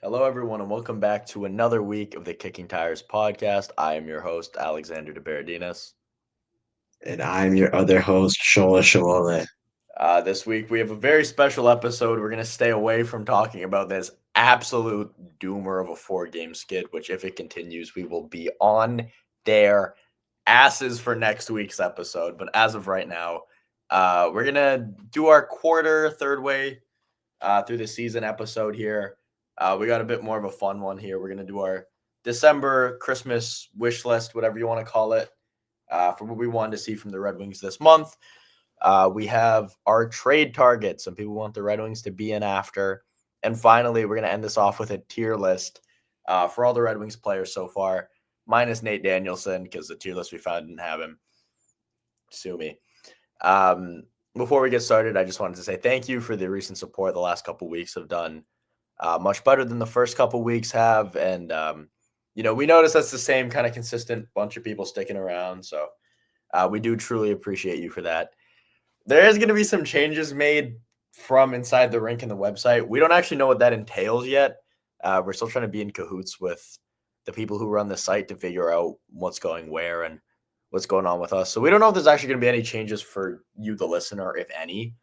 Hello, everyone, and welcome back to another week of the Kicking Tires podcast. I am your host, Alexander de Berardinas. And I'm your other host, Shola Shola. This week, we have a very special episode. We're going to stay away from talking about this absolute doomer of a four-game skid, which, if it continues, we will be on their asses for next week's episode. But as of right now, we're going to do our third way through the season episode here. We got a bit more of a fun one here. We're going to do our December Christmas wish list, whatever you want to call it, for what we wanted to see from the Red Wings this month. We have our trade targets. Some people want the Red Wings to be in after. And finally, we're going to end this off with a tier list for all the Red Wings players so far, minus Nate Danielson, because the tier list we found didn't have him. Sue me. Before we get started, I just wanted to say thank you for the recent support. The last couple weeks have done much better than the first couple weeks have. And, we notice that's the same kind of consistent bunch of people sticking around. So we do truly appreciate you for that. There is going to be some changes made from inside the rink and the website. We don't actually know what that entails yet. We're still trying to be in cahoots with the people who run the site to figure out what's going where and what's going on with us. So we don't know if there's actually going to be any changes for you, the listener, if any.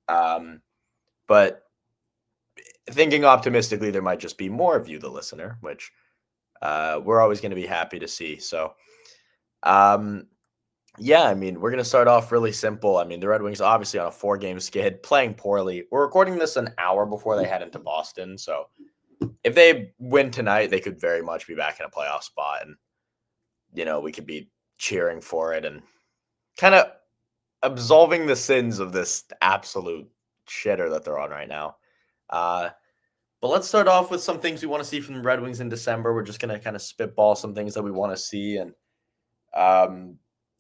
But thinking optimistically, there might just be more of you, the listener, which we're always going to be happy to see. So, yeah, I mean, we're going to start off really simple. I mean, the Red Wings obviously on a 4-game skid, playing poorly. We're recording this an hour before they head into Boston. So if they win tonight, they could very much be back in a playoff spot. And, we could be cheering for it and kind of absolving the sins of this absolute shitter that they're on right now. But let's start off with some things we want to see from the Red Wings in December. We're just going to kind of spitball some things that we want to see. And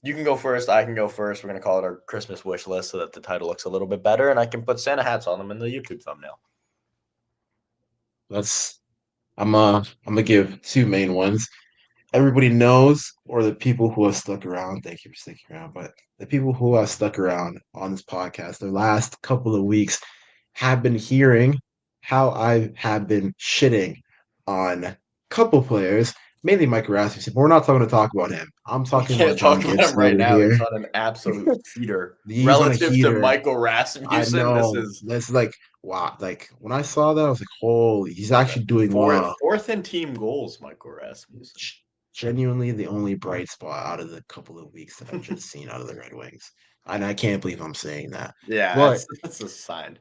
you can go first. I can go first. We're going to call it our Christmas wish list so that the title looks a little bit better. And I can put Santa hats on them in the YouTube thumbnail. I'm gonna give two main ones. Everybody knows, or the people who have stuck around, thank you for sticking around, but the people who have stuck around on this podcast the last couple of weeks have been hearing how I have been shitting on a couple players, mainly Mike Rasmussen, but we're not talk about him. I'm We talking about can't John talk about him Gibson right over now. here. He's on an absolute heater He's on a relative to heater. Michael I Rasmussen. This know. is That's like wow. Like when I saw that, I was like, "Holy, he's what is that? actually doing well." Fourth in team goals, Michael Rasmussen. Genuinely, the only bright spot out of the couple of weeks that I've just seen out of the Red Wings, and I can't believe I'm saying that. Yeah, But that's a sign.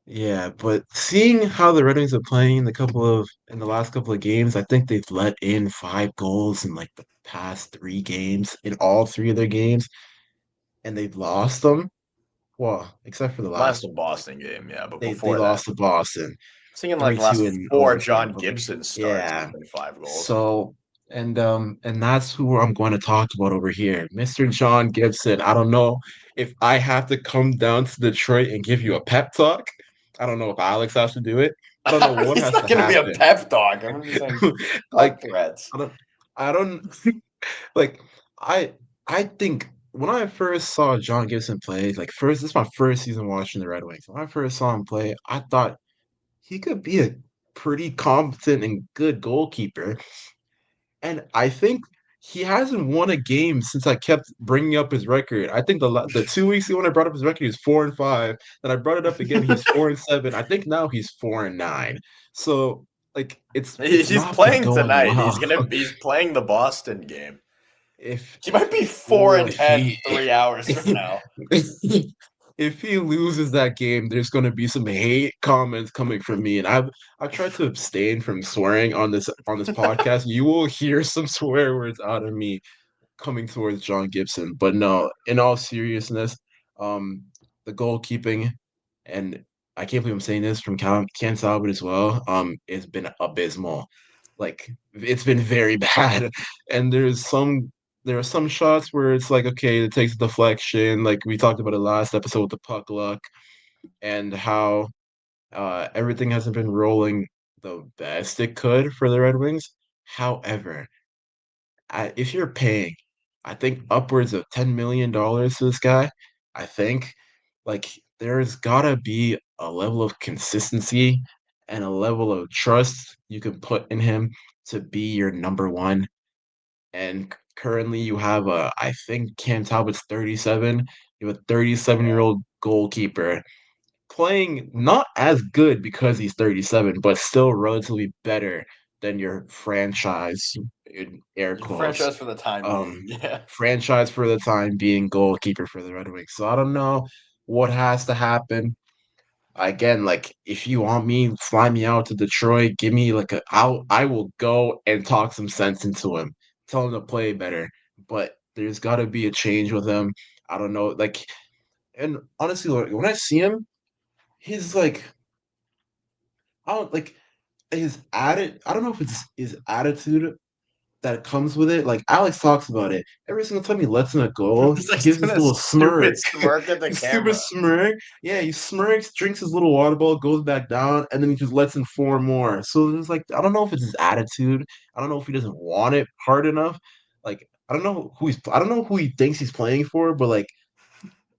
yeah, but seeing how the Red Wings are playing in the last couple of games, I think they've let in 5 goals in like the past 3 games in all 3 of their games, and they've lost them. Well, except for the Minus last the one, like Boston game, yeah, but they before that, lost to Boston. I'm thinking like the 3-2 last in four overtime. John But Gibson starts, there's yeah, been 5 goals. so and that's who I'm going to talk about over here, Mr. John Gibson. I don't know if I have to come down to Detroit and give you a pep talk. I don't know if Alex has to do it. I don't know what He's has not to going to be a happen. pep talk. I'm going to be saying Like death threats. I don't I don't like I I think when I first saw John Gibson play, like first this is my first season watching the Red Wings. When I first saw him play, I thought he could be a pretty competent and good goalkeeper. And I think he hasn't won a game since I kept bringing up his record. I think the 2 weeks ago when I brought up his record, he was 4-5. Then I brought it up again, he's 4-7. I think now he's 4-9. So like it's He's not been playing going tonight. well. He's playing the Boston game. If He might be four oh and if ten he 3 hours from now. if he loses that game, there's going to be some hate comments coming from me, and I've tried to abstain from swearing on this podcast. You will hear some swear words out of me coming towards John Gibson. But no, in all seriousness, um, the goalkeeping, and I can't believe I'm saying this from Ken Talbot as well, it's been abysmal. Like it's been very bad. And there are some shots where it's like, okay, it takes a deflection. Like we talked about it last episode with the puck luck and how everything hasn't been rolling the best it could for the Red Wings. However, if you're paying, I think upwards of $10 million to this guy, I think like there's gotta be a level of consistency and a level of trust you can put in him to be your number one. And currently, you have I think Cam Talbot's 37. You have a 37-year-old goalkeeper playing not as good because he's 37, but still relatively better than your franchise, in air Your quotes, franchise for the time being. um, Yeah. franchise for the time being goalkeeper for the Red Wings. So I don't know what has to happen. Again, like if you want me, fly me out to Detroit, give me like I will go and talk some sense into him, tell him to play better. But there's got to be a change with him. I don't know, like, and honestly, like, when I see him, he's like I don't like his I don't know if it's his attitude that comes with it. Like Alex talks about it. Every single time he lets in a goal, He's he like gives doing this a little stupid smirk. smirk at the This stupid camera. smirk. Yeah, he smirks, drinks his little water bottle, goes back down, and then he just lets in four more. So it's like I don't know if it's his attitude. I don't know if he doesn't want it hard enough. Like I don't know who he thinks he's playing for, but like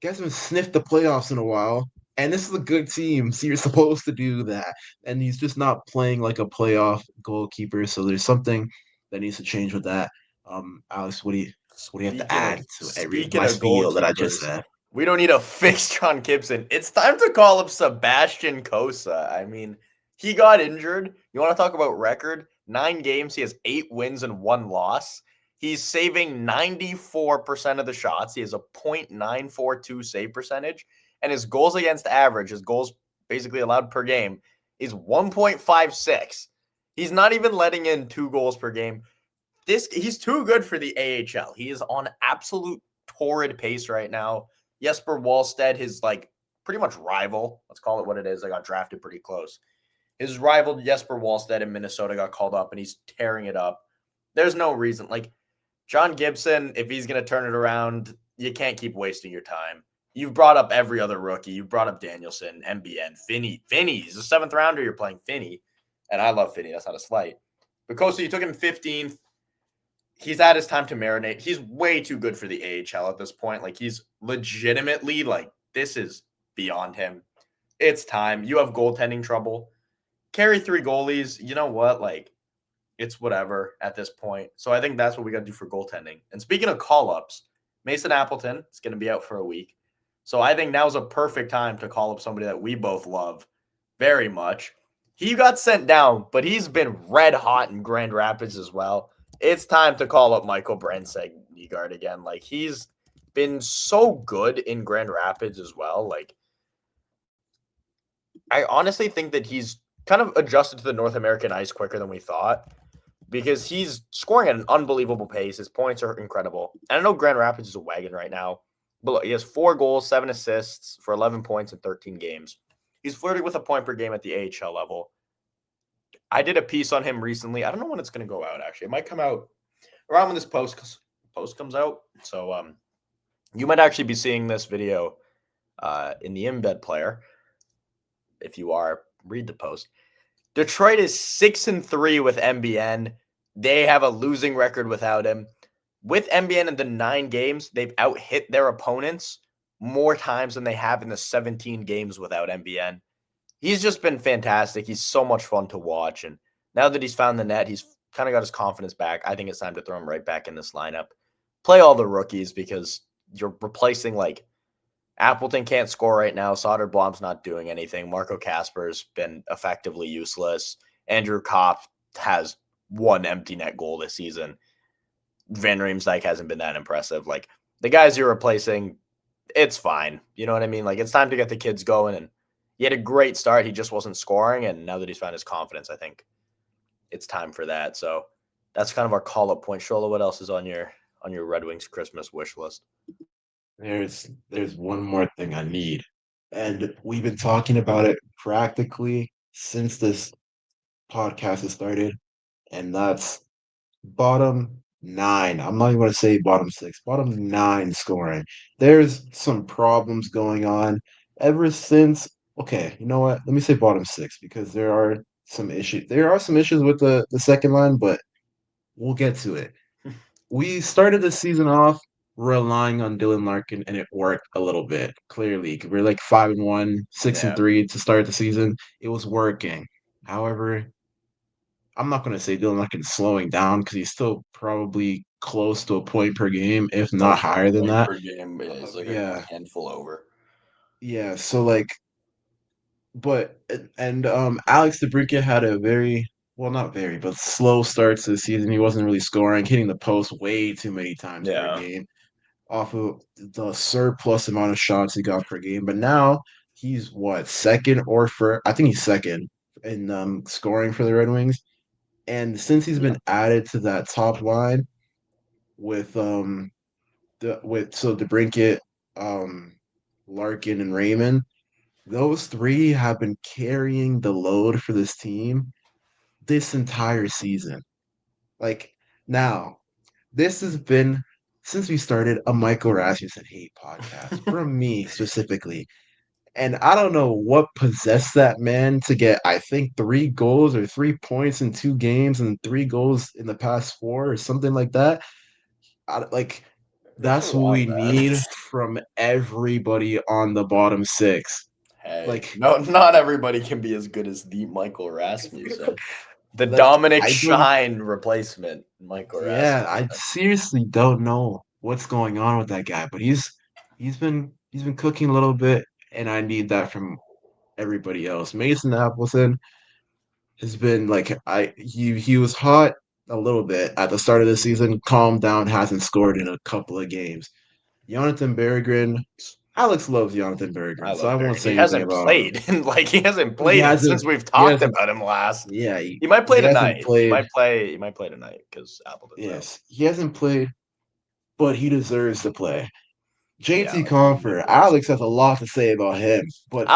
guys haven't sniffed the playoffs in a while. And this is a good team, so you're supposed to do that. And he's just not playing like a playoff goalkeeper. So there's something that needs to change with that. Alex, what do you have to add to every Speaking my of spiel that I just goalkeepers, said? we don't need to fix John Gibson. It's time to call up Sebastian Kosa. I mean, he got injured. You want to talk about record? 9 games, he has 8 wins and 1 loss. He's saving 94% of the shots. He has a .942 save percentage, and his goals against average, his goals basically allowed per game, is 1.56. He's not even letting in 2 goals per game. He's too good for the AHL. He is on absolute torrid pace right now. Jesper Wallstedt, his like pretty much rival, let's call it what it is. They got drafted pretty close. His rival Jesper Wallstedt in Minnesota got called up and he's tearing it up. There's no reason. Like John Gibson, if he's gonna turn it around, you can't keep wasting your time. You've brought up every other rookie. You brought up Danielson, MBN, Finney. Finney's a 7th rounder. You're playing Finney, and I love Finney. That's not a slight. But Costa, you took him 15th. He's had his time to marinate. He's way too good for the AHL at this point. Like he's legitimately like this is beyond him. It's time. You have goaltending trouble. Carry 3 goalies. You know what? Like it's whatever at this point. So I think that's what we got to do for goaltending. And speaking of call ups, Mason Appleton is going to be out for a week. So I think now's a perfect time to call up somebody that we both love very much. He got sent down, but he's been red hot in Grand Rapids as well. It's time to call up Michael Brenseg again. Like he's been so good in Grand Rapids as well. Like I honestly think that he's kind of adjusted to the North American ice quicker than we thought because he's scoring at an unbelievable pace. His points are incredible. And I know Grand Rapids is a wagon right now, but look, he has 4 goals, 7 assists for 11 points in 13 games. He's flirting with a point per game at the AHL level. I did a piece on him recently. I don't know when it's going to go out, actually. It might come out around when this post comes out. So you might actually be seeing this video in the embed player. If you are, read the post. Detroit is 6-3 with MBN. They have a losing record without him. With MBN in the 9 games, they've out-hit their opponents more times than they have in the 17 games without MBN. He's just been fantastic. He's so much fun to watch. And now that he's found the net, he's kind of got his confidence back. I think it's time to throw him right back in this lineup. Play all the rookies because you're replacing like Appleton can't score right now. Soderblom's not doing anything. Marco Casper's been effectively useless. Andrew Kopp has 1 empty net goal this season. Van Riemsdyk hasn't been that impressive. Like the guys you're replacing, it's fine. You know what I mean? Like it's time to get the kids going. And he had a great start. He just wasn't scoring. And now that he's found his confidence, I think it's time for that. So that's kind of our call up point. Shola, what else is on your Red Wings Christmas wish list? There's one more thing I need. And we've been talking about it practically since this podcast has started, and that's bottom nine. I'm not even going to say bottom six, bottom nine scoring. There's some problems going on ever since. Okay, you know what? Let me say bottom six because there are some issues. There are some issues with the second line, but we'll get to it. We started the season off relying on Dylan Larkin, and it worked a little bit. Clearly, we're like 5-1, six and Yeah. three to start the season. It was working. However, I'm not going to say Dylan Larkin slowing down because he's still probably close to a point per game, if not Close to higher a than point that. per game is like a Yeah, handful over. yeah. So like, but and Alex DeBrincat had a very well, not very, but slow start to the season. He wasn't really scoring, hitting the post way too many times per Yeah. game, off of the surplus amount of shots he got per game. But now he's what, second or first? I think he's second in scoring for the Red Wings. And since he's Yeah. been added to that top line with DeBrincat, um, Larkin, and Raymond, those three have been carrying the load for this team this entire season. Like now, this has been since we started a Michael Rasmussen hate podcast from me specifically. And I don't know what possessed that man to get, I think, 3 goals or 3 points in 2 games and 3 goals in the past four or something like that. Like, Good for that's what we Wong, man. need from everybody on the bottom six. Hey, Like, no, not everybody can be as good as the Michael Rasmussen. The like Dominic I don't. Shine replacement, Michael Yeah, I Rasmussen. seriously don't know what's going on with that guy, but he's been cooking a little bit, and I need that from everybody else. Mason Appleton has been like he was hot a little bit at the start of the season, calmed down, hasn't scored in a couple of games. Jonathan Berggren, Alex loves Jonathan I Berggren, so love I Barry. won't He say anything hasn't about him. played, and like he hasn't He played hasn't since we've he talked hasn't about him last. yeah, He might he play hasn't tonight. He played. might play. He might play tonight because Appleton's out. Yes, he hasn't played, but he deserves to play. Yeah, JT like he Confer, deserves Alex it. has a lot to say about him, but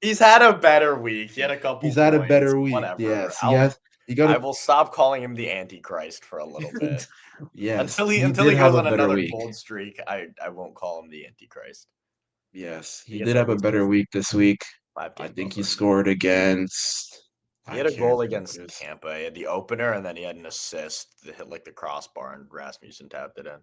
He's had a better week. He had a couple he's had a points. better week. Whatever. Yes, he has. You got I to. will stop calling him the Antichrist for a little bit. Yes, Until he he until did he have goes a on better another week. cold streak, I won't call him the Antichrist. Yes, He he gets did at have a least better week this week. 5 game I think he buffer. scored against. He I had a can't goal remember against this. Tampa. He had the opener, and then he had an assist that hit like the crossbar, and Rasmussen tapped it in.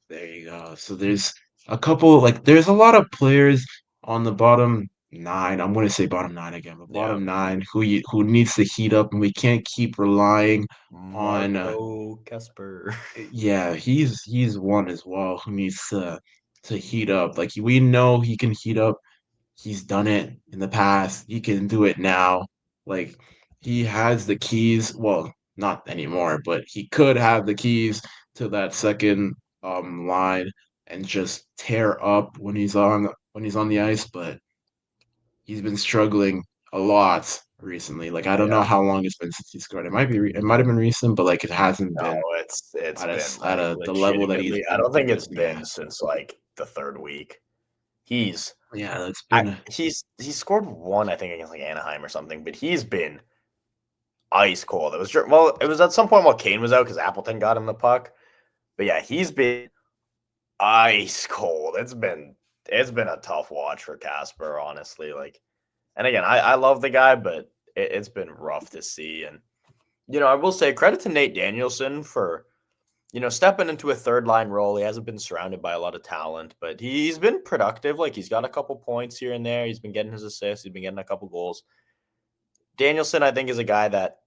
There you go. So there's a couple, like, there's a lot of players on the bottom nine. I'm going to say bottom nine again, but Yeah, bottom nine who needs to heat up, and we can't keep relying on. Marco Kesper. Yeah, he's one as well who needs to heat up. Like, we know he can heat up. He's done it in the past. He can do it now. Like, he has the keys. Well, not anymore, but he could have the keys to that second line and just tear up when he's on the ice, but he's been struggling a lot recently. Like, I don't know Yeah, how long it's been since he scored. It might have been recent, but like it hasn't no, been it's at a been at like the level that he's legitimately. I been don't think it's producing been at. since like the third week. He's Yeah, it's been he scored one, I think, against like Anaheim or something, but he's been ice cold. It was at some point while Kane was out because Appleton got him the puck. But yeah, he's been ice cold. It's been a tough watch for Casper, honestly. Like, and again, I love the guy, but it's been rough to see. And I will say credit to Nate Danielson for stepping into a third line role. He hasn't been surrounded by a lot of talent, but he's been productive. Like he's got a couple points here and there. He's been getting his assists. He's been getting a couple goals. Danielson, I think, is a guy that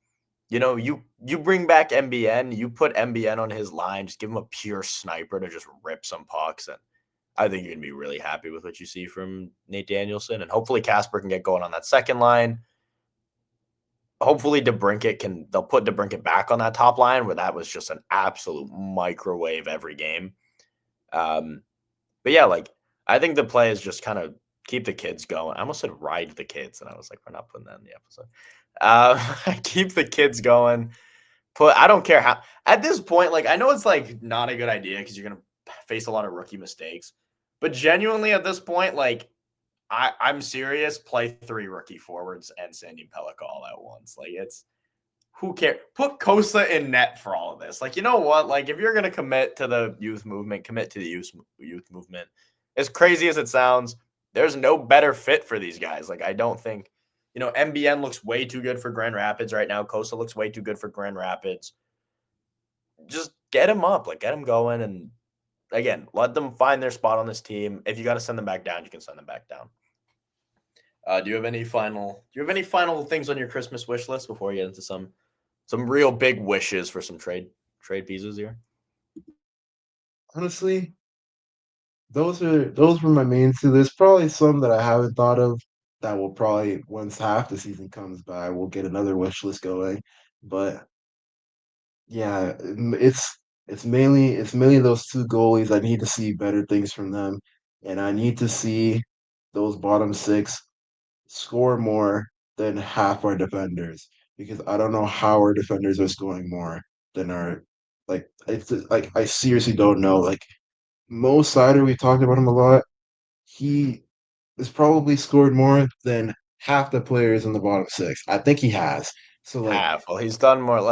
you bring back MBN, you put MBN on his line, just give him a pure sniper to just rip some pucks, and I think you're gonna be really happy with what you see from Nate Danielson, and hopefully Casper can get going on that second line. Hopefully they'll put DeBrincat back on that top line where that was just an absolute microwave every game. Um, but yeah, like I think the play is just kind of keep the kids going. I almost said ride the kids, and I was like, we're not putting that in the episode. Keep the kids going. I don't care how at this point, like I know it's like not a good idea because you're gonna face a lot of rookie mistakes. But genuinely at this point, like I'm serious, play 3 rookie forwards and Sandy Pellica all at once. Like it's who cares? Put Kosa in net for all of this. Like, you know what? Like if you're gonna commit to the youth movement, commit to the youth movement. As crazy as it sounds, there's no better fit for these guys. Like I don't think MBN looks way too good for Grand Rapids right now. Kosa looks way too good for Grand Rapids. Just get him up, like get him going, and again, let them find their spot on this team. If you got to send them back down, you can send them back down. Do you have any final things on your Christmas wish list before we get into some real big wishes for some trade pieces here? Honestly, those were my main 2. There's probably some that I haven't thought of that will probably once half the season comes by, we'll get another wish list going. But yeah, it's mainly those 2 goalies. I need to see better things from them, and I need to see those bottom 6 score more than half our defenders, because I don't know how our defenders are scoring more than our it's like I seriously don't know. Like Mo Sider, we talked about him a lot. He has probably scored more than half the players in the bottom 6. I think he has. So like Half. Well, he's done more.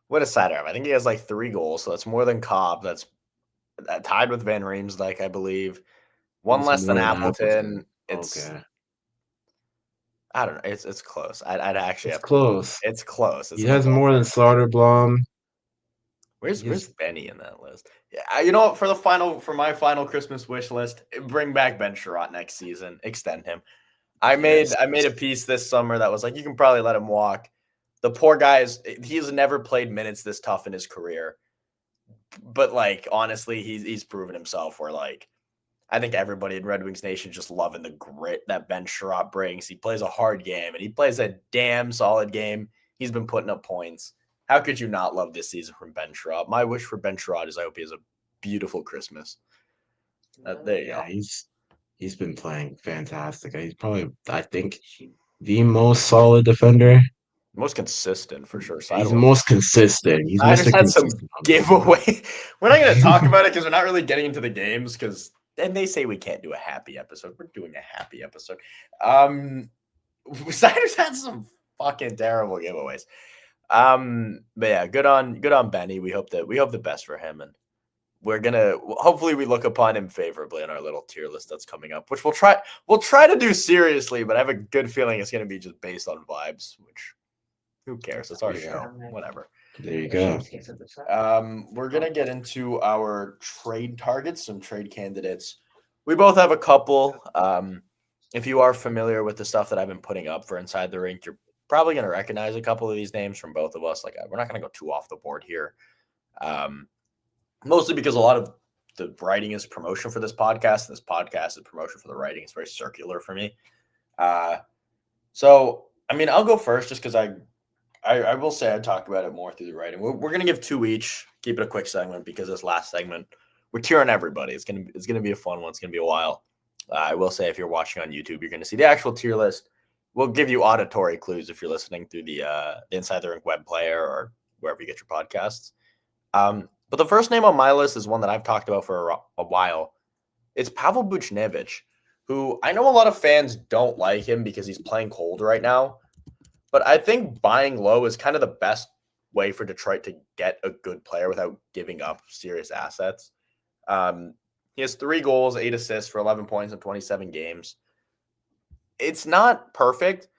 What does Sider have? I think he has like 3 goals, so that's more than Cobb. That's tied with Van Riemsdyk, I believe. One he's less than more than Appleton. Appleton. Okay. I don't know. It's close. I'd actually It's have to look. close. It's close. He It's in the has more than ballpark. Soderblom. He Where's has Benny in that list? Yeah, you know what? For my final Christmas wish list, bring back Ben Sherratt next season. Extend him. yes. I made a piece this summer that was like, you can probably let him walk. The poor guy he's never played minutes this tough in his career. But like honestly, he's proven himself where like I think everybody in Red Wings Nation just loving the grit that Ben Sherratt brings. He plays a hard game and he plays a damn solid game. He's been putting up points. How could you not love this season from Ben Sherratt? My wish for Ben Sherratt is I hope he has a beautiful Christmas. There you Yeah, go. he's been playing fantastic. He's probably, I think, the most solid defender. Most consistent for sure. He's the most consistent. He's Snyder's Mr. had some Consistent on the giveaway. We're not going to talk about it because we're not really getting into the games because then they say we can't do a happy episode. We're doing a happy episode. Um, Snyder's had some fucking terrible giveaways. But yeah, good on Benny. We hope the best for him, and we're gonna hopefully we look upon him favorably in our little tier list that's coming up, which we'll try to do seriously, but I have a good feeling it's gonna be just based on vibes, which who cares? It's our Yeah, show. Whatever. there you go. We're gonna get into our trade targets, some trade candidates. We both have a couple. If you are familiar with the stuff that I've been putting up for Inside the Rink, you're probably gonna recognize a couple of these names from both of us. Like we're not gonna go too off the board here, mostly because a lot of the writing is promotion for this podcast, and this podcast is promotion for the writing. It's very circular for me. So I mean, I'll go first just because I will say I talk about it more through the writing. We're gonna give 2 each. Keep it a quick segment because this last segment we're tearing everybody. It's gonna be a fun one. It's gonna be a while. I will say if you're watching on YouTube, you're gonna see the actual tier list. We'll give you auditory clues if you're listening through the Inside the Rink web player or wherever you get your podcasts. But the first name on my list is one that I've talked about for a while. It's Pavel Buchnevich, who I know a lot of fans don't like him because he's playing cold right now. But I think buying low is kind of the best way for Detroit to get a good player without giving up serious assets. He has 3 goals, 8 assists for 11 points in 27 games. It's not perfect,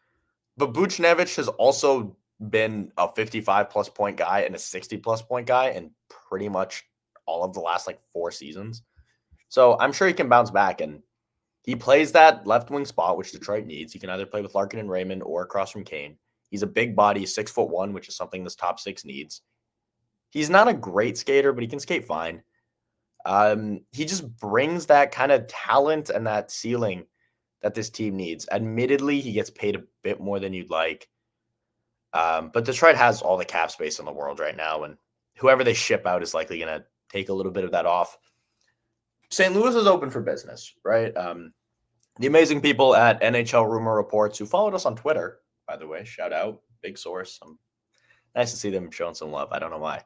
but Buchnevich has also been a 55 plus point guy and a 60 plus point guy in pretty much all of the last like 4 seasons. So I'm sure he can bounce back and he plays that left wing spot, which Detroit needs. He can either play with Larkin and Raymond or across from Kane. He's a big body, 6'1", which is something this top 6 needs. He's not a great skater, but he can skate fine. He just brings that kind of talent and that ceiling that this team needs. Admittedly, he gets paid a bit more than you'd like. But Detroit has all the cap space in the world right now, and whoever they ship out is likely going to take a little bit of that off. St. Louis is open for business, right? The amazing people at NHL Rumor Reports who followed us on Twitter, by the way, shout out, big source. Nice to see them showing some love. I don't know why,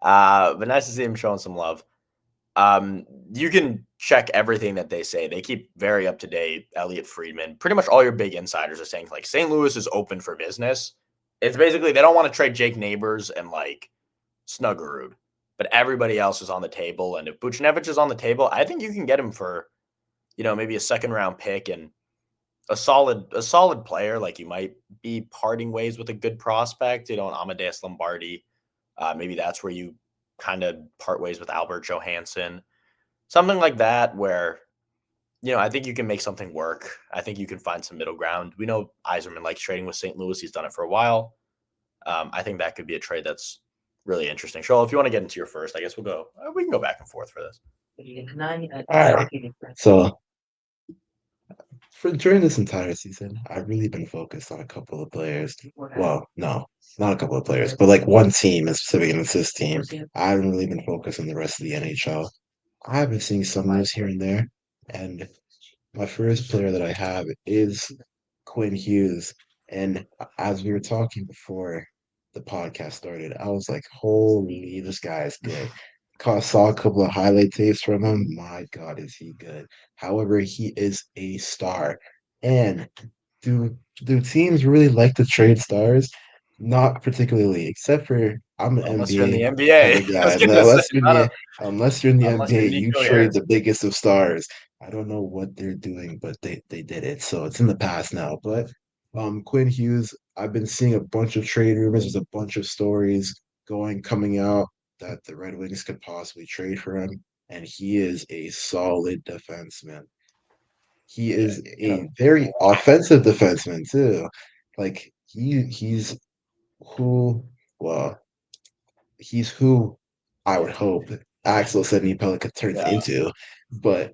but nice to see them showing some love. You can check everything that they say. They keep very up to date. Elliot Friedman, pretty much all your big insiders are saying like St. Louis is open for business. It's basically they don't want to trade Jake Neighbors and like Snuggerud, but everybody else is on the table. And if Buchnevich is on the table, I think you can get him for, maybe a second round pick and a solid player. Like you might be parting ways with a good prospect, an Amadeus Lombardi. Maybe that's where you kind of part ways with Albert Johansson, something like that, where I think you can make something work. I think you can find some middle ground. We know Eiserman likes trading with St. Louis. He's done it for a while. I think that could be a trade that's really interesting. Shoal, if you want to get into your first, I guess we'll go. We can go back and forth for this. All right. So for during this entire season, I've really been focused on a couple of players. Well, no, not a couple of players, but like one team, a specific and this team. I haven't really been focused on the rest of the NHL. I've been seeing some news here and there, and my first player that I have is Quinn Hughes. And as we were talking before the podcast started, I was like, holy, this guy is good. Saw a couple of highlight tapes from him. My God, is he good? However, he is a star. And do teams really like to trade stars? Not particularly, except for I'm an Unless you're in the NBA NBA. kind I of guy. was going to say, not a, Unless you're in the unless you're NBA, you Nico trade the Harrison. biggest of stars. I don't know what they're doing, but they did it. So it's in the past now. But Quinn Hughes, I've been seeing a bunch of trade rumors. There's a bunch of stories coming out that the Red Wings could possibly trade for him. And he is a solid defenseman. He Yeah, is you're a gonna very offensive defenseman too. Like he's who well, he's who I would hope Axel said Pellica turns yeah, into, but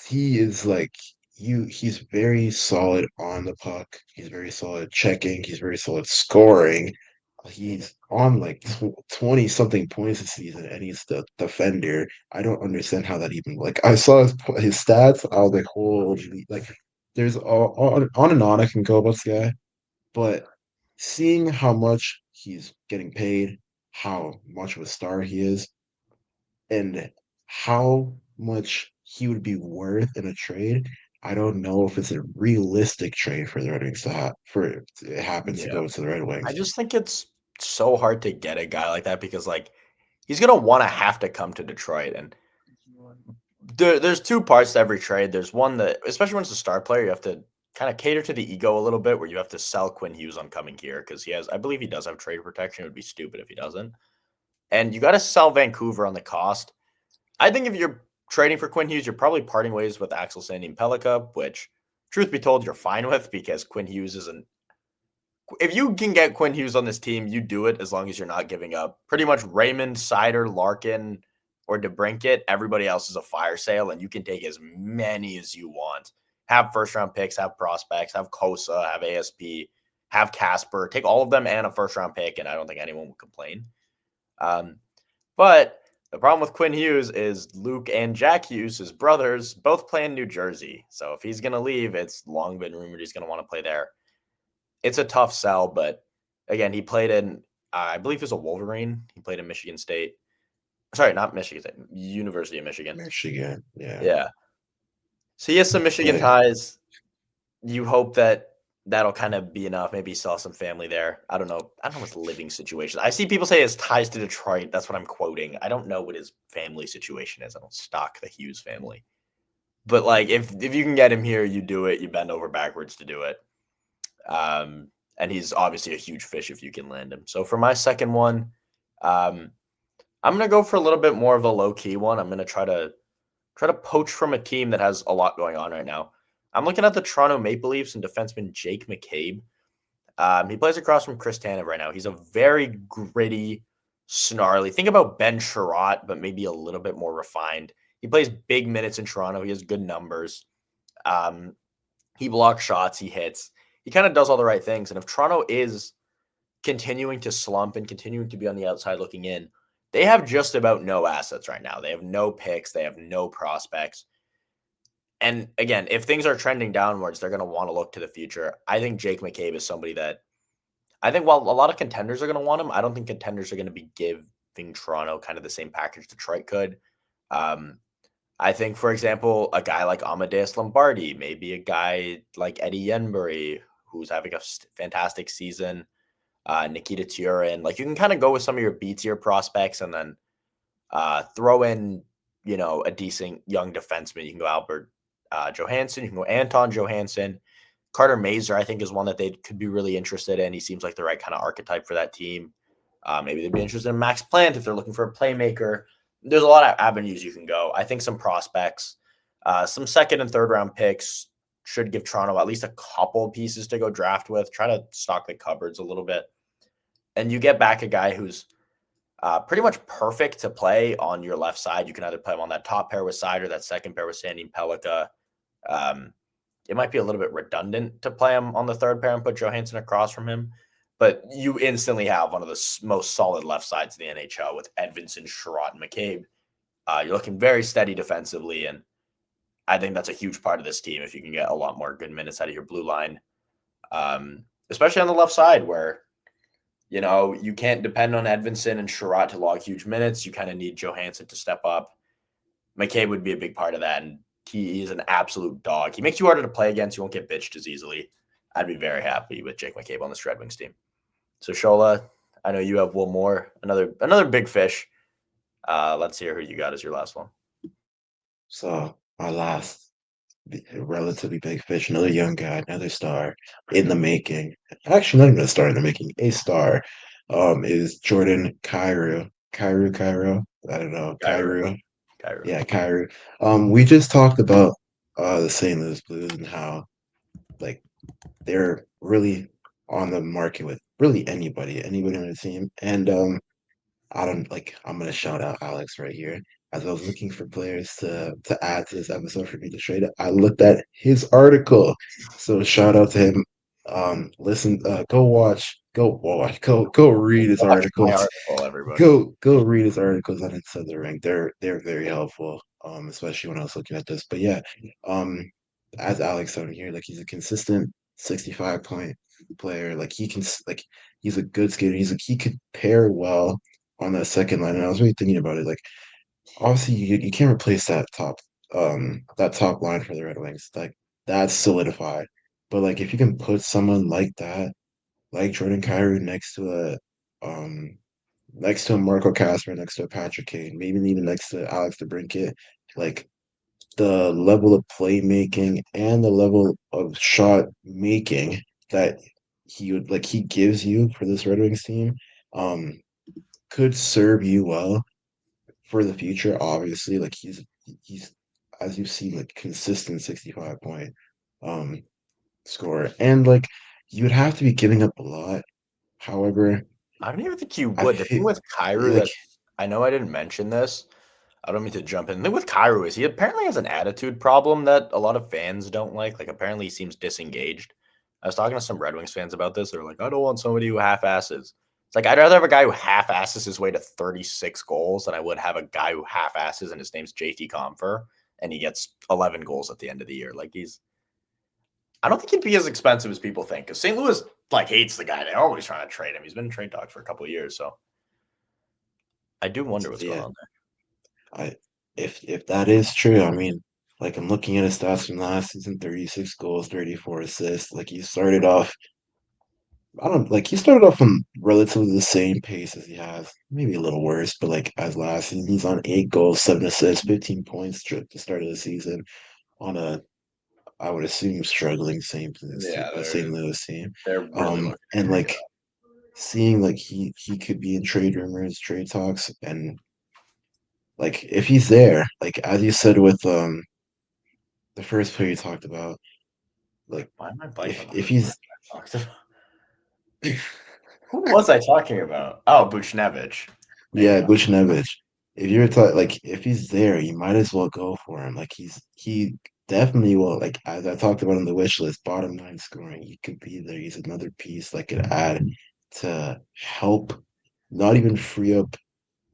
he is like he's very solid on the puck. He's very solid checking. He's very solid scoring. He's on like 20 something points this season, and he's the defender. I don't understand how that even like I saw his stats. I was like, holy, like there's on and on I can go about this guy, but seeing how much he's getting paid, how much of a star he is, and how much he would be worth in a trade, I don't know if it's a realistic trade for the Red Wings to have for it to happen to yeah. go to the Red I Wings. just think it's so hard to get a guy like that because, like, he's gonna want to have to come to Detroit, and there's two parts to every trade. There's one that, especially when it's a star player, you have to kind of cater to the ego a little bit, where you have to sell Quinn Hughes on coming here because I believe he does have trade protection. It would be stupid if he doesn't. And you got to sell Vancouver on the cost. I think if you're trading for Quinn Hughes, you're probably parting ways with Axel Sandin Pellikka, which, truth be told, you're fine with because Quinn Hughes isn't. If you can get Quinn Hughes on this team, you do it as long as you're not giving up pretty much Raymond, Sider, Larkin, or DeBrinket. Everybody else is a fire sale, and you can take as many as you want. Have first round picks, have prospects, have Kosa, have ASP, have Casper. Take all of them and a first round pick, and I don't think anyone will complain. But the problem with Quinn Hughes is Luke and Jack Hughes, his brothers, both play in New Jersey. So if he's going to leave, it's long been rumored he's going to want to play there. It's a tough sell, but again, he played in, I believe he was a Wolverine. He played in Michigan State. Sorry, not Michigan State, University of Michigan. Michigan, yeah. Yeah. So he has some Michigan But ties. You hope that that'll kind of be enough. Maybe he saw some family there. I don't know. I don't know what's the living situation. I see people say his ties to Detroit. That's what I'm quoting. I don't know what his family situation is. I don't stalk the Hughes family. But like if you can get him here, you do it. You bend over backwards to do it. And he's obviously a huge fish if you can land him. So for my second one, um, I'm gonna go for a little bit more of a low key one. I'm gonna try to poach from a team that has a lot going on right now. I'm looking at the Toronto Maple Leafs and defenseman Jake McCabe. He plays across from Chris Tanev right now. He's a very gritty, snarly. Think about Ben Sherratt, but maybe a little bit more refined. He plays big minutes in Toronto. He has good numbers. Um, he blocks shots. He hits. He kind of does all the right things. And if Toronto is continuing to slump and continuing to be on the outside looking in, they have just about no assets right now. They have no picks. They have no prospects. And again, if things are trending downwards, they're going to want to look to the future. I think Jake McCabe is somebody that I think while a lot of contenders are going to want him, I don't think contenders are going to be giving Toronto kind of the same package Detroit could. Um, I think, for example, a guy like Amadeus Lombardi, maybe a guy like Eddie Yenbury, who's having a fantastic season, Nikita Turin. Like you can kind of go with some of your B tier prospects and then throw in, a decent young defenseman. You can go Albert Johansson, you can go Anton Johansson. Carter Mazer, I think, is one that they could be really interested in. He seems like the right kind of archetype for that team. Maybe they'd be interested in Max Plant if they're looking for a playmaker. There's a lot of avenues you can go. I think some prospects. Some second and third round picks should give Toronto at least a couple pieces to go draft with. Try to stock the cupboards a little bit. And you get back a guy who's pretty much perfect to play on your left side. You can either play him on that top pair with Side or that second pair with Sandin Pellikka. It might be a little bit redundant to play him on the third pair and put Johansson across from him, but you instantly have one of the most solid left sides in the NHL with Edvinsson, Sherratt, and McCabe. You're looking very steady defensively, and I think that's a huge part of this team if you can get a lot more good minutes out of your blue line, especially on the left side where you can't depend on Edvinsson and Sherratt to log huge minutes. You kind of need Johansson to step up. McCabe would be a big part of that, and he is an absolute dog. He makes you harder to play against. You won't get bitched as easily. I'd be very happy with Jake McCabe on this Red Wings team. So Shola, I know you have one more, another big fish. Let's hear who you got as your last one. So our last relatively big fish, another young guy, another star in the making. Actually, not even a star in the making, a star. Is Jordan Kyrou. Kyrou. I don't know. Kyrou. Kyra. Yeah, Kyrou. We just talked about the St. Louis Blues and how like they're really on the market with really anybody on the team. And I don't like I'm gonna shout out Alex right here. As I was looking for players to add to this episode for me to trade it, I looked at his article. So shout out to him. Listen, go read his Watch my articles. article, everybody. Go read his articles on Inside the Ring. They're very helpful. Especially when I was looking at this. But yeah, um, as Alex said here, like he's a consistent 65-point player. Like like he's a good skater. He could pair well on that second line. And I was really thinking about it. Like obviously you can't replace that top line for the Red Wings. Like that's solidified. But like if you can put someone like that, like Jordan Kyrou next to a Marco Casper, next to a Patrick Kane, maybe even next to Alex DeBrincat, like the level of playmaking and the level of shot making that he gives you for this Red Wings team, um, could serve you well for the future. Obviously, like he's as you've seen, like consistent 65-point um score, and like you would have to be giving up a lot. However, I don't even think you I would. The thing feel with Kyra like that I know I didn't mention this. I don't mean to jump in. The thing with Kyra is he apparently has an attitude problem that a lot of fans don't like. Like apparently he seems disengaged. I was talking to some Red Wings fans about this. They're like, I don't want somebody who half-asses. It's like I'd rather have a guy who half-asses his way to 36 goals than I would have a guy who half-asses and his name's JT Comfer and he gets 11 goals at the end of the year. Like I don't think he'd be as expensive as people think. Because St. Louis like hates the guy. They're always trying to trade him. He's been in trade talks for a couple of years, so I do wonder what's going yeah, on there. I if that is true, I mean, like I'm looking at his stats from last season, 36 goals, 34 assists. Like he started off on relatively the same pace as he has, maybe a little worse, but like as last season, he's on 8 goals, 7 assists, 15 points at the start of the season on a I would assume struggling Yeah, St. Louis team. they're really looking to And figure like it out. seeing like he could be in trade rumors, trade talks, and like if he's there, like as you said with the first player you talked about, like Why am I blanking on the if first he's person I talked about? Who was I talking about? Oh, Buchnevich. There you yeah, go. Buchnevich, if you're like if he's there, you might as well go for him. Like he definitely will. Like as I talked about on the wish list, bottom line scoring, he could be there. He's another piece that could add to help, not even free up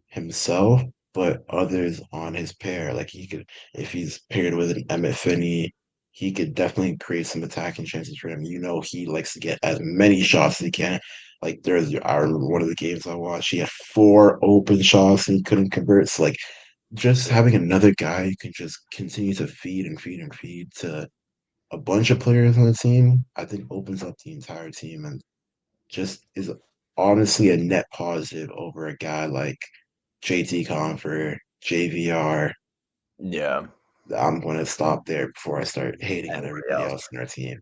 himself, but others on his pair. Like he could, if he's paired with an Emmett Finney, he could definitely create some attacking chances for him. You know, he likes to get as many shots as he can. Like I remember one of the games I watched, he had 4 open shots and he couldn't convert. So like, just Yeah. having another guy you can just continue to feed and feed and feed to a bunch of players on the team, I think opens up the entire team and just is honestly a net positive over a guy like JT Confer, JVR. Yeah. I'm going to stop there before I start hating on Anybody everybody else? else in our team.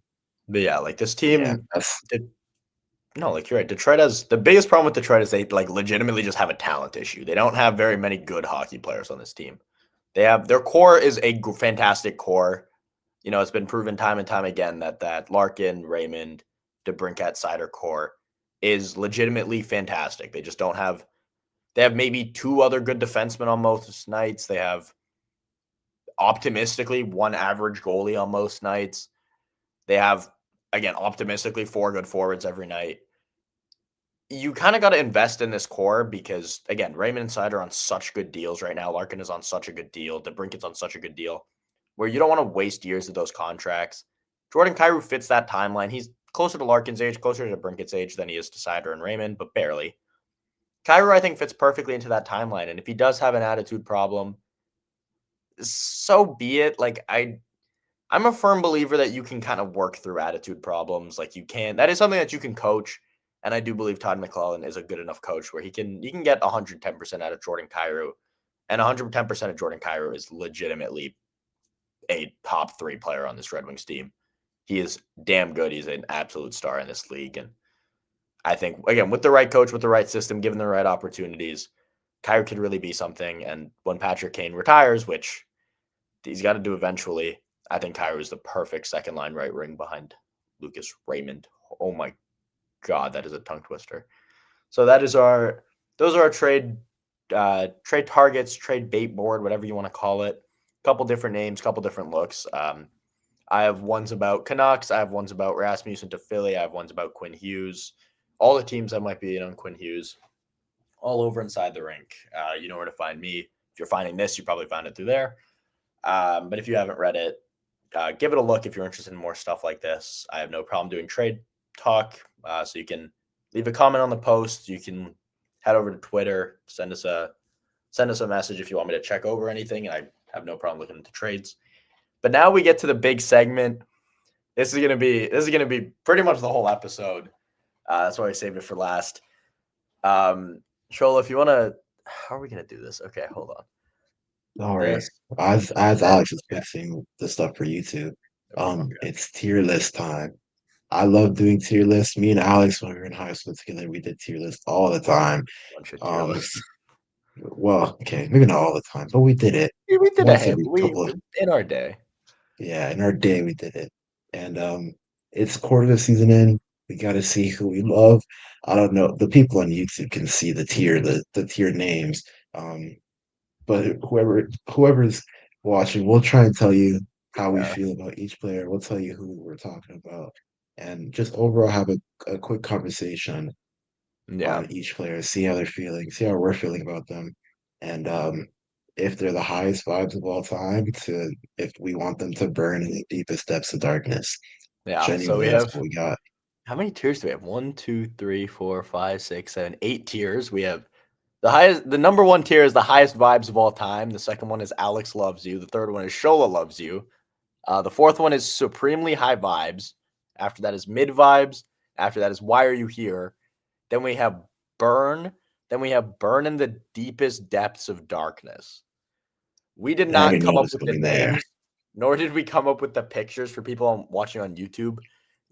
But yeah, like this Yeah, team that's did no, like you're right. Detroit has the biggest problem with Detroit is they like legitimately just have a talent issue. They don't have very many good hockey players on this team. Their core is a fantastic core. It's been proven time and time again that Larkin, Raymond, DeBrincat, Sider core is legitimately fantastic. They just don't have. They have maybe two other good defensemen on most nights. They have optimistically one average goalie on most nights. They have, again, optimistically four good forwards every night. You kind of got to invest in this core because, again, Raymond and Sider are on such good deals right now. Larkin is on such a good deal. DeBrincat's on such a good deal where you don't want to waste years of those contracts. Jordan Kyrou fits that timeline. He's closer to Larkin's age, closer to DeBrincat's age than he is to Sider and Raymond, but barely. Kyrou, I think, fits perfectly into that timeline. And if he does have an attitude problem, so be it. I'm a firm believer that you can kind of work through attitude problems. Like you can, that is something that you can coach. And I do believe Todd McClellan is a good enough coach where he can get 110% out of Jordan Kyrou. And 110% of Jordan Kyrou is legitimately a top 3 player on this Red Wings team. He is damn good. He's an absolute star in this league. And I think, again, with the right coach, with the right system, given the right opportunities, Kyrou could really be something. And when Patrick Kane retires, which he's got to do eventually, I think Kyrou is the perfect second line right wing behind Lucas Raymond. Oh my God, that is a tongue twister. So those are our trade targets, trade bait board, whatever you want to call it. Couple different names, couple different looks. I have ones about Canucks. I have ones about Rasmussen to Philly. I have ones about Quinn Hughes. All the teams that might be in on Quinn Hughes, all over inside the rink. You know where to find me. If you're finding this, you probably found it through there. But if you haven't read it, give it a look if you're interested in more stuff like this. I have no problem doing trade talk. So you can leave a comment on the post. You can head over to Twitter, send us a message if you want me to check over anything. I have no problem looking into trades. But now we get to the big segment. This is gonna be pretty much the whole episode. That's why I saved it for last. Shola, if you want to, how are we gonna do this? Okay, hold on. Don't worry. This As Alex is fixing the stuff for YouTube, okay. it's tier list time. I love doing tier lists. Me and Alex, when we were in high school together, we did tier lists all the time. Bunch of tier Um, lists. well, okay, maybe not all the time, but we did it We did a once hit. every We couple of, in our day. yeah, in our day we did it. And it's quarter of the season in. We got to see who we love. I don't know. The people on YouTube can see the tier names. Um, but whoever's watching, we'll try and tell you how we Yeah. feel about each player. We'll tell you who we're talking about, and just overall have a quick conversation Yeah. on each player, see how they're feeling, see how we're feeling about them, and if they're the highest vibes of all time, to if we want them to burn in the deepest depths of darkness. Yeah. So Genuinely, we that's have what we got. how many tiers do we have? 1, 2, 3, 4, 5, 6, 7, 8 tiers. We have the number one tier is the highest vibes of all time. The second one is Alex loves you. The third one is Shola loves you. The fourth one is supremely high vibes. After that is mid vibes. After that is why are you here? Then we have burn. Then we have burn in the deepest depths of darkness. We did And I not already know come up what's with the going there. names, nor did we come up with the pictures for people watching on YouTube.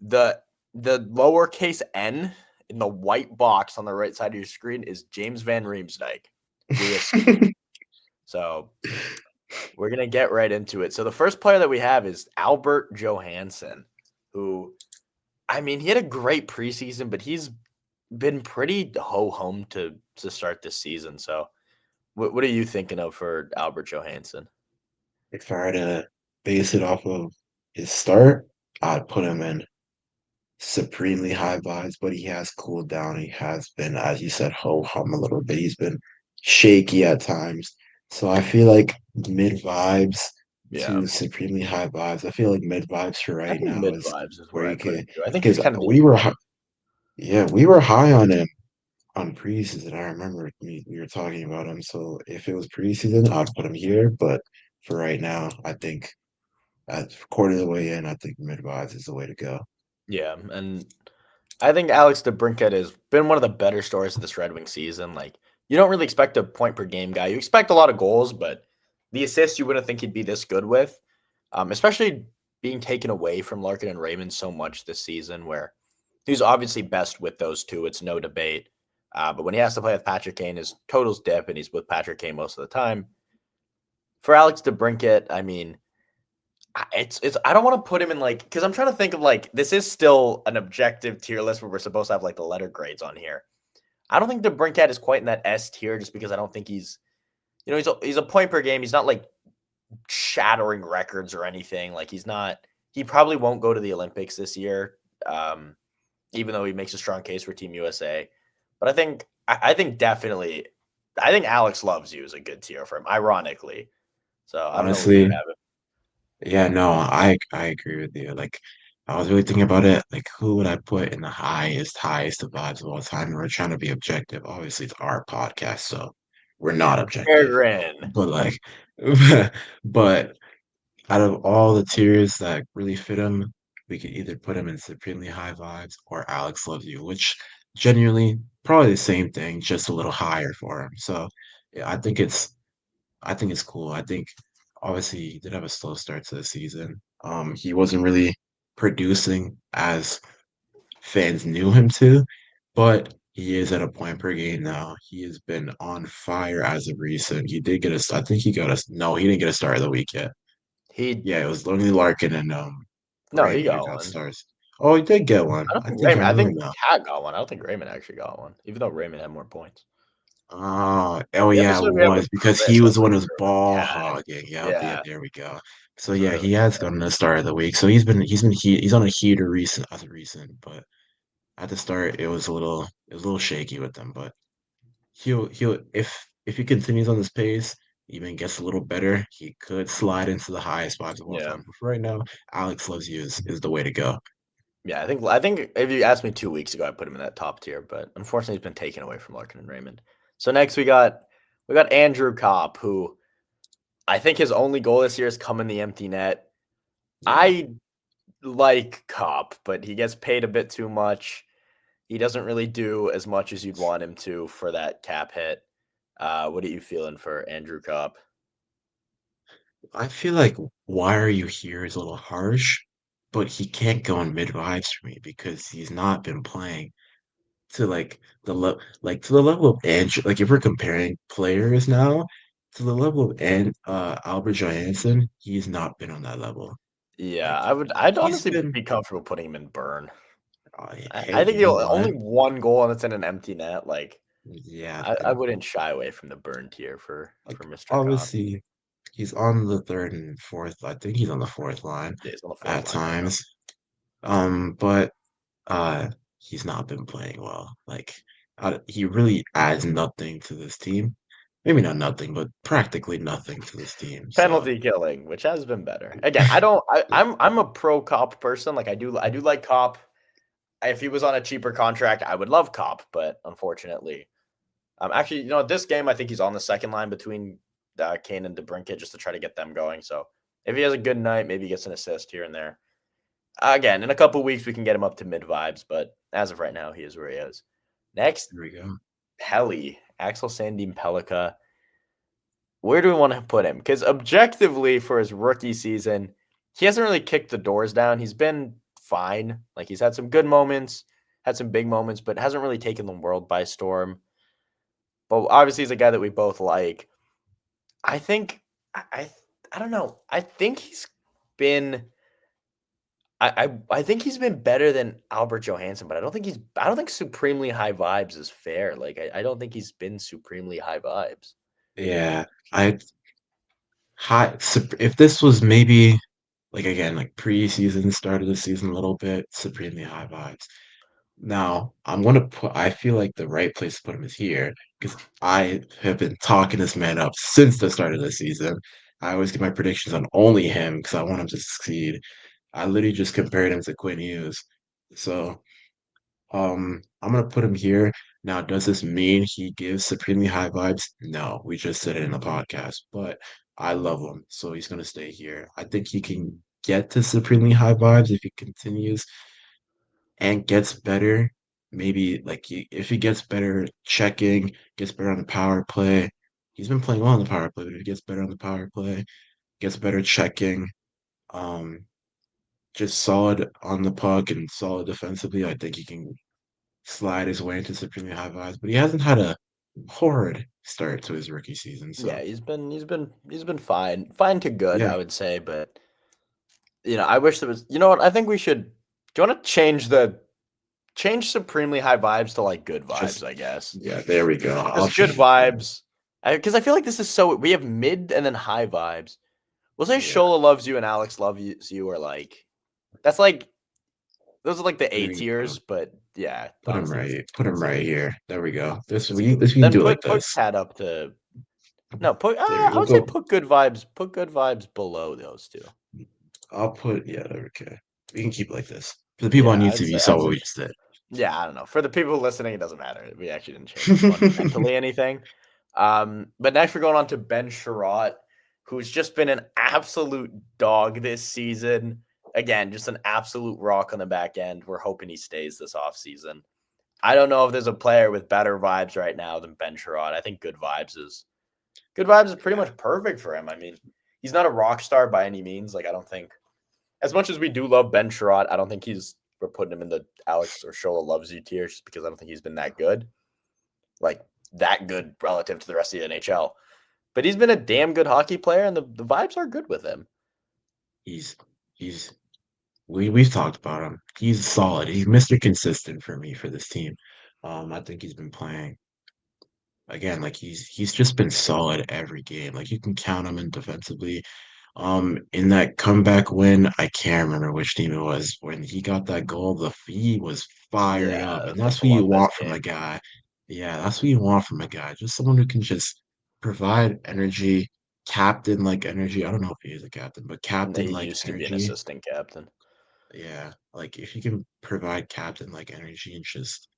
The lowercase n in the white box on the right side of your screen is James Van Riemsdyk. We assume. So we're gonna get right into it. So the first player that we have is Albert Johansson, who, I mean, he had a great preseason, but he's been pretty ho hum to start this season. So what are you thinking of for Albert Johansson? If I were to base it off of his start, I'd put him in supremely high vibes, but he has cooled down. He has been, as you said, ho hum a little bit. He's been shaky at times. So I feel like mid vibes Yeah, to supremely high vibes. I feel like mid vibes for I right think now mid is vibes is where where I you put him could, too. I think he's because kind of the we were, in between. yeah, we were high on him on preseason. I remember we were talking about him. So if it was preseason, I'd put him here. But for right now, I think at quarter of the way in, I think mid vibes is the way to go. Yeah, and I think Alex DeBrincat has been one of the better stories of this Red Wing season. Like, you don't really expect a point per game guy. You expect a lot of goals, but the assists you wouldn't think he'd be this good with, especially being taken away from Larkin and Raymond so much this season, where he's obviously best with those two. It's no debate. But when he has to play with Patrick Kane, his totals dip, and he's with Patrick Kane most of the time. For Alex DeBrincat, I mean, it's I don't want to put him in like because I'm trying to think of like this is still an objective tier list where we're supposed to have like the letter grades on here. I don't think DeBrincat is quite in that S tier just because I don't think he's a point per game. He's not like shattering records or anything. Like he's not. He probably won't go to the Olympics this year, um, even though he makes a strong case for Team USA. But I think definitely, I think Alex loves you is a good tier for him. Ironically, so I don't know where you Honestly, have it. yeah, no, I agree with you. Like, I was really thinking about it. Like, who would I put in the highest of vibes of all time? And we're trying to be objective. Obviously, it's our podcast, so we're not objective. Aaron. But like, but out of all the tiers that really fit him, we could either put him in Supremely High Vibes or Alex Loves You, which genuinely probably the same thing, just a little higher for him. So yeah, I think it's cool. I think obviously he did have a slow start to the season. He wasn't really producing as fans knew him to, but he is at a point per game now. He has been on fire as of recent. He did get a, I think he got a, no, he didn't get a start of the week yet. He Yeah, it was only Larkin and no, he Raymond who got got one. stars. Oh, he did get one. I don't I think think I Raymond. I remember think now. Cat got one. I don't think Raymond actually got one, even though Raymond had more points. Oh The yeah, it episode we had was with because he Chris, I'm was the one pretty who was sure it was ball Cat. hogging. Yep, yeah, Yeah, there we go. So it's yeah, really he has gotten the start of the week. So he's on a heater recent as of recent, but at the start it was a little shaky with them. But he'll if he continues on this pace, even gets a little better, he could slide into the highest spots of all yeah, time. But for right now, Alex loves you is the way to go. yeah. I think if you asked me 2 weeks ago, I put him in that top tier, but unfortunately, he's been taken away from Larkin and Raymond. So next we got Andrew Kopp, who I think his only goal this year is come in the empty net. Yeah. I like Kopp, but he gets paid a bit too much. He doesn't really do as much as you'd want him to for that cap hit. What are you feeling for Andrew Kopp? I feel like why are you here is a little harsh, but he can't go on mid vibes for me because he's not been playing to to the level of Andrew. Like if we're comparing players now to the level of Albert Johansson, he's not been on that level. Yeah, Like I'd he's honestly been be comfortable putting him in burn. I hey, think you know he'll what? only one goal and it's in an empty net. Like Yeah, I and wouldn't shy away from the burn tier for like Mr. Kopp. obviously he's on the third and fourth. I think he's on the fourth line Yeah, he's on the fourth at line right now. times. But he's not been playing well. Like he really adds nothing to this team. Maybe not nothing, but practically nothing to this team. So Penalty killing, which has been better. Again, I don't. I'm a pro Cop person. Like I do like Cop. If he was on a cheaper contract, I would love Cop, but unfortunately, actually, this game I think he's on the second line between Kane and DeBrincat just to try to get them going. So if he has a good night, maybe he gets an assist here and there. Again, in a couple weeks we can get him up to mid vibes, but as of right now, he is where he is. Next, there we go. Pelly, Axel Sandin Pelika. Where do we want to put him? Because objectively, for his rookie season, he hasn't really kicked the doors down. He's been fine. Like he's had some good moments, had some big moments, but hasn't really taken the world by storm. But obviously, he's a guy that we both like. I think I I don't know. I think been I think he's been better than Albert Johansson, but I don't think supremely high vibes is fair. Like I don't think he's been supremely high vibes. Yeah, I if this was maybe like again like preseason, start of the season a little bit, supremely high vibes. Now, I feel like the right place to put him is here because I have been talking this man up since the start of the season. I always get my predictions on only him because I want him to succeed. I literally just compared him to Quinn Hughes. So, I'm gonna put him here. Now, does this mean he gives supremely high vibes? No, we just said it in the podcast, but I love him, so he's gonna stay here. I think he can get to supremely high vibes if he continues and gets better, maybe like if he gets better checking, gets better on the power play. He's been playing well on the power play, but if he gets better on the power play, gets better checking, um, just solid on the puck and solid defensively, I think he can slide his way into supremely high vibes. But he hasn't had a horrid start to his rookie season. So Yeah, he's been fine to good, yeah, I would say, but I wish there was. You know what? I think we should. Do you want to change supremely high vibes to like good vibes? just I guess yeah, there we go. I'll because good change that. vibes. Because I feel like this is so. We have mid and then high vibes. We'll say Yeah, Shola loves you and Alex loves you, or like that's like those are like the A maybe tiers, but yeah, put him honestly, right. Put him it's right here. There we go. it's good. This we can Then do it like put this. Cat up to no put. There I we'll would say go. put good vibes below those two. I'll put yeah. There we go. We can keep it like this. For the people on Yeah, YouTube, you saw I'd what say we just did. yeah, I don't know. For the people listening, it doesn't matter. We actually didn't change fundamentally anything. But next we're going on to Ben Sherratt, who's just been an absolute dog this season. Again, just an absolute rock on the back end. We're hoping he stays this offseason. I don't know if there's a player with better vibes right now than Ben Sherratt. I think good vibes is pretty Yeah, much perfect for him. I mean, he's not a rock star by any means. Like I don't think as much as we do love Ben Sherratt, I don't think we're putting him in the Alex or Shola loves you tier just because I don't think he's been that good. Like that good relative to the rest of the NHL. But he's been a damn good hockey player and the vibes are good with him. he's he's we've talked about him. He's solid. He's Mr. Consistent for me for this team. I think he's been playing again like he's just been solid every game. Like you can count him in defensively. In that comeback win, I can't remember which team it was when he got that goal. He was fired up, Yeah, and the that's what you Columbus want from a game. guy. Yeah, that's what you want from a guy. Just someone who can just provide energy, captain like energy. I don't know if he is a captain, but captain He like used to be an energy. assistant captain. Yeah, like if you can provide captain like energy and just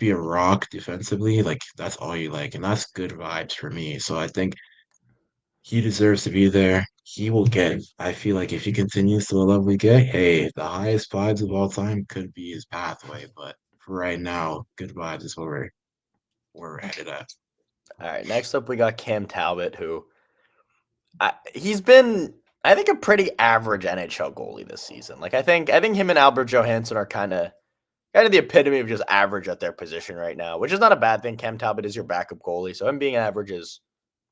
be a rock defensively, like that's all you like, and that's good vibes for me. So I think he deserves to be there. He will get. I feel like if he continues to the level we get, hey, the highest vibes of all time could be his pathway. But for right now, good vibes is where we're headed at. All right, next up we got Cam Talbot, who he's been, I think, a pretty average NHL goalie this season. Like I think him and Albert Johansson are kind of the epitome of just average at their position right now, which is not a bad thing. Cam Talbot is your backup goalie, so him being average is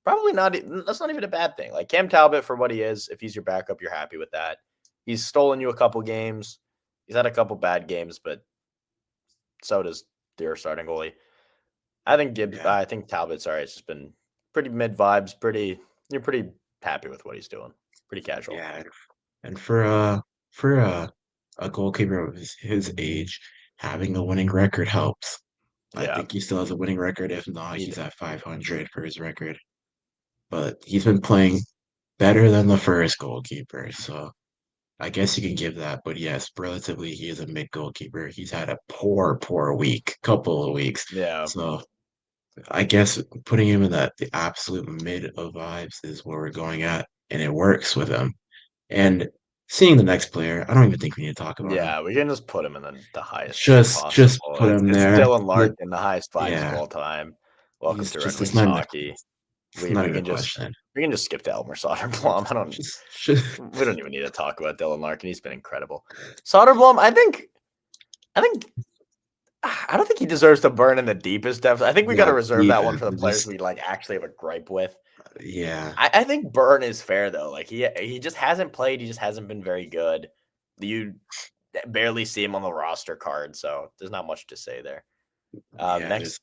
probably not. That's not even a bad thing. Like Cam Talbot for what he is, if he's your backup, you're happy with that. He's stolen you a couple games. He's had a couple bad games, but so does their starting goalie. I think Gibbs. Yeah, I think Talbot's all right. It's just been pretty mid vibes. You're pretty happy with what he's doing. Pretty casual. yeah, and for a goalkeeper of his age, having a winning record helps. I Yeah, think he still has a winning record. If not, he he's did. at 500 for his record. But he's been playing better than the first goalkeeper. So I guess you can give that, but yes, relatively, he is a mid goalkeeper. He's had a poor week, couple of weeks. Yeah, So I guess putting him in the absolute mid of vibes is where we're going at, and it works with him. And seeing the next player, I don't even think we need to talk about him. yeah. We can just put him in the highest tier Just possible. put him It's there. Dylan Larkin, the highest vibes of Yeah, all time. Welcome he's to Red just Wings hockey. it's We not we even a can just question. we can just skip to Elmer Soderblom. Just We don't even need to talk about Dylan Larkin. He's been incredible. Soderblom, I think I don't think he deserves to burn in the deepest depths. I think we got to yeah, reserve that one even for the players just we like actually have a gripe with. yeah. I think burn is fair though. Like he just hasn't played. He just hasn't been very good. You barely see him on the roster card, so there's not much to say there. Yeah, Next,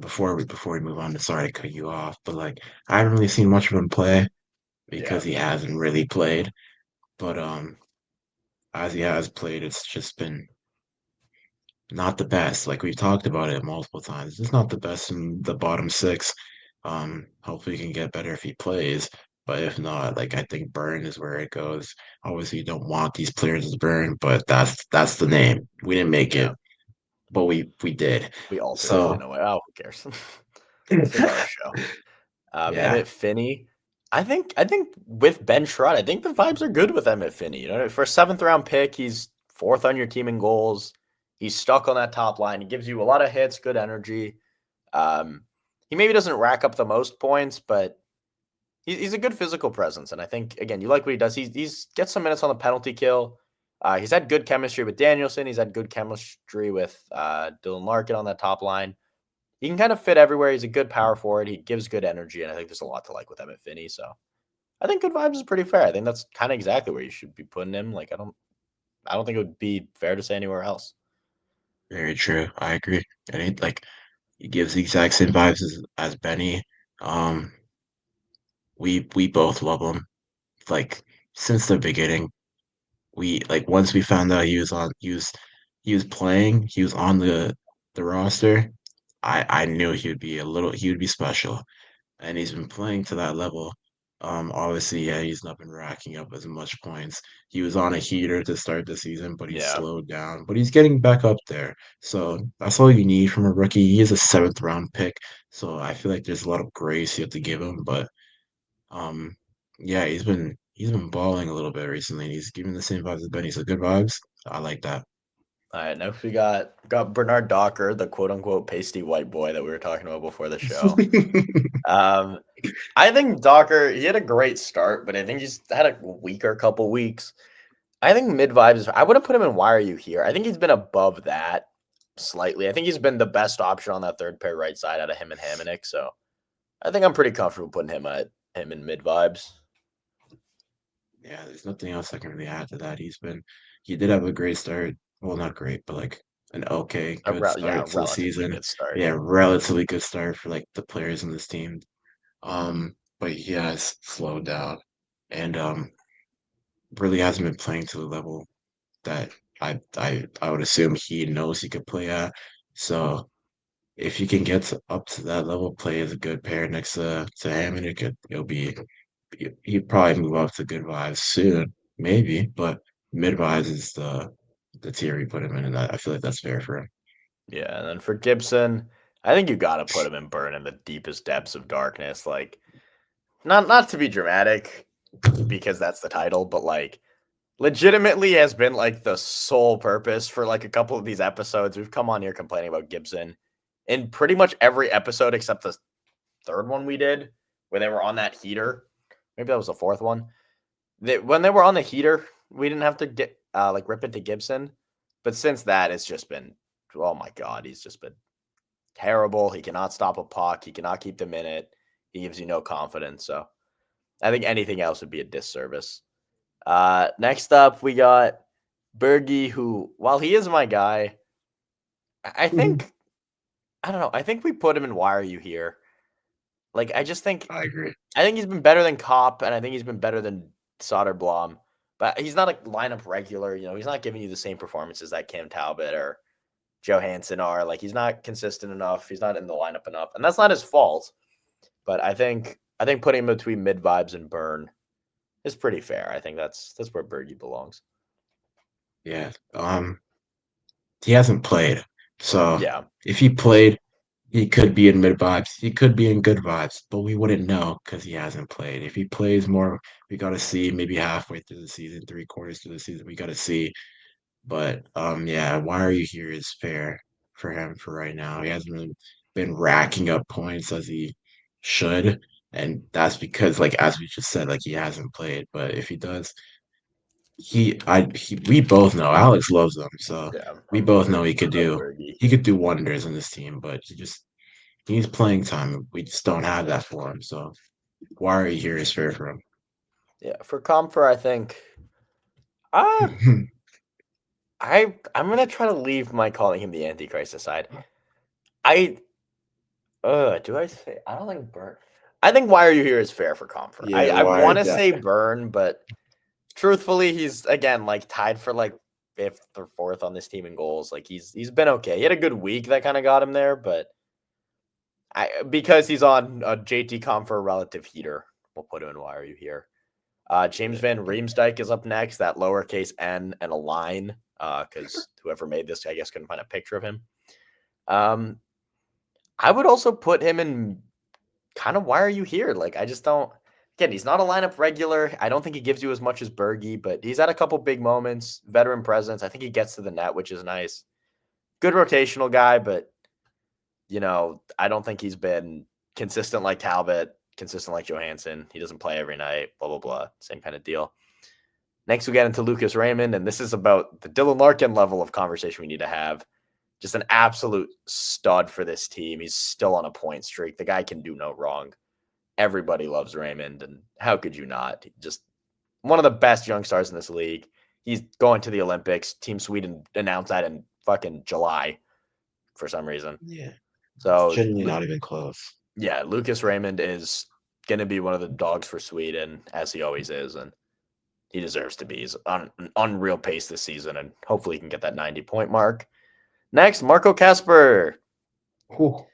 before we move on, sorry to cut you off, but like I haven't really seen much of him play yeah, because he hasn't really played. But as he has played, it's just been not the best. Like we've talked about it multiple times. It's not the best in the bottom six. Hopefully he can get better if he plays. But if not, like I think burn is where it goes. Obviously, you don't want these players to burn, but that's the name. We didn't make yeah, it, but we did. we altered it in So a way. Oh, who cares? This is our show. yeah, Emmett Finney. I think with Ben Sherratt, I think the vibes are good with Emmett Finney. You know, for a seventh round pick, he's fourth on your team in goals. He's stuck on that top line. He gives you a lot of hits, good energy. Um, he maybe doesn't rack up the most points, but he's a good physical presence. And I think again, you like what he does. He's gets some minutes on the penalty kill. He's had good chemistry with Danielson. He's had good chemistry with Dylan Larkin on that top line. he can kind of fit everywhere. He's a good power forward. He gives good energy, and I think there's a lot to like with Emmett Finney. So I think good vibes is pretty fair. I think that's kind of exactly where you should be putting him. Like I don't think it would be fair to say anywhere else. Very true. I agree. And he gives the exact same vibes as Benny. Um, we both love him. Like since the beginning, we like once we found out he was playing, he was on the roster. I knew he would be special, and he's been playing to that level. Obviously, yeah, he's not been racking up as much points. He was on a heater to start the season, but he's Yeah. slowed down. But he's getting back up there. So that's all you need from a rookie. He is a seventh round pick, so I feel like there's a lot of grace you have to give him. But um, yeah, he's been balling a little bit recently. And he's giving the same vibes as Benny. So good vibes. I like that. All right, next we got Bernard Docker, the quote unquote pasty white boy that we were talking about before the show. Um, I think Docker, he had a great start, but I think he's had a weaker couple weeks. I think mid vibes. I wouldn't put him in why are you here. I think he's been above that slightly. I think he's been the best option on that third pair right side out of him and Hamonic. So I think I'm pretty comfortable putting him in mid vibes. Yeah, there's nothing else I can really add to that. He did have a great start. Well, not great, but like an okay, good Yeah, start to the relatively season. good start. Yeah, relatively good start for like the players in this team. But he has slowed down and really hasn't been playing to the level that I would assume he knows he could play at. So if you can up to that level, play as a good pair next to him, and it'll be he'd probably move up to good vibes soon, maybe, but mid vibes is the tier we put him in, and I feel like that's fair for him. Yeah, and then for Gibson, I think you got to put him in burn in the deepest depths of darkness. Like not to be dramatic because that's the title, but like legitimately has been like the sole purpose for like a couple of these episodes. We've come on here complaining about Gibson in pretty much every episode except the third one we did where they were on that heater. Maybe that was the fourth one. When they were on the heater, we didn't have to get like rip it to Gibson. But since that, it's just been oh my god, he's just been terrible. He cannot stop a puck. He cannot keep the minute. He gives you no confidence. So I think anything else would be a disservice. Next up, we got Bergie, who, while he is my guy, I think I don't know. I think we put him in why are you here? Like I agree. I think he's been better than Kopp, and I think he's been better than Soderblom. But he's not a lineup regular. You know, he's not giving you the same performances that Cam Talbot or Johansson are. Like he's not consistent enough. He's not in the lineup enough, and that's not his fault. But I think putting him between mid vibes and burn is pretty fair. I think that's where Bergie belongs. Yeah. He hasn't played, so Yeah, if he played, he could be in mid vibes. He could be in good vibes, but we wouldn't know because he hasn't played. If he plays more, we got to see maybe halfway through the season, three quarters through the season. We got to see. But yeah, why are you here is fair for him for right now. He hasn't really been racking up points as he should, and that's because, like as we just said, like he hasn't played. But if he does, we both know Alex loves him, so yeah. we I'm both know crazy about Bergie. he could do wonders in this team. But he needs playing time. We just don't have that for him. So why are you here is fair for Yeah, for Comfer, I think uh him. I'm gonna try to leave my calling him the Antichrist aside. I do I say I don't think burn. I think why are you here is fair for Comfer. Yeah, I why? want to Yeah, say burn, but truthfully, he's again like tied for like fifth or fourth on this team in goals. Like he's been okay. He had a good week that kind of got him there, but because he's on a JT Comfer relative heater, we'll put him in why are you here. James yeah. Van Riemsdyk is up next, that lowercase n and a line, because whoever made this, I guess, couldn't find a picture of him. Um, I would also put him in kind of why are you here? Like, I just don't. Again, he's not a lineup regular. I don't think he gives you as much as Bergie, but he's had a couple big moments, veteran presence. I think he gets to the net, which is nice. Good rotational guy, but I don't think he's been consistent like Talbot, consistent like Johansson. He doesn't play every night, blah, blah, blah. Same kind of deal. Next, we get into Lucas Raymond, and this is about the Dylan Larkin level of conversation we need to have. Just an absolute stud for this team. He's still on a point streak. The guy can do no wrong. Everybody loves Raymond, and how could you not? Just one of the best young stars in this league. He's going to the Olympics. Team Sweden announced that in fucking July for some reason. Yeah, it's So, genuinely not even close. yeah, Lucas Raymond is going to be one of the dogs for Sweden, as he always is, and he deserves to be. He's on an unreal pace this season, and hopefully he can get that 90-point mark. Next, Marco Casper. Whew.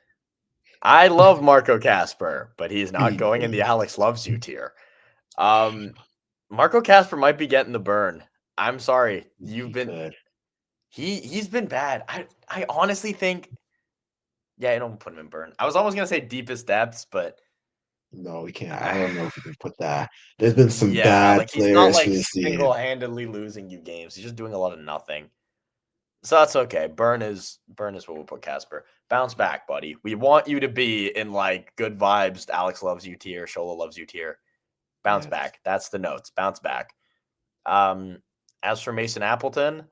I love Marco Casper, but he's not going in the He Alex Loves You tier. Marco Casper might be getting the burn. I'm sorry. could. He's been bad. I honestly think, yeah, I don't put him in burn. I was almost gonna say deepest depths, but No, we can't. I don't know if we can put that. There's been some yeah, bad like he's not players for like this team. single-handedly losing you games. He's just doing a lot of nothing. So that's okay. Burn is what we'll put Casper. Bounce back, buddy. We want you to be in like good vibes. Alex loves you tier. Shola loves you tier. Bounce Yes. back. That's the notes. Bounce back. Um, as for Mason Appleton,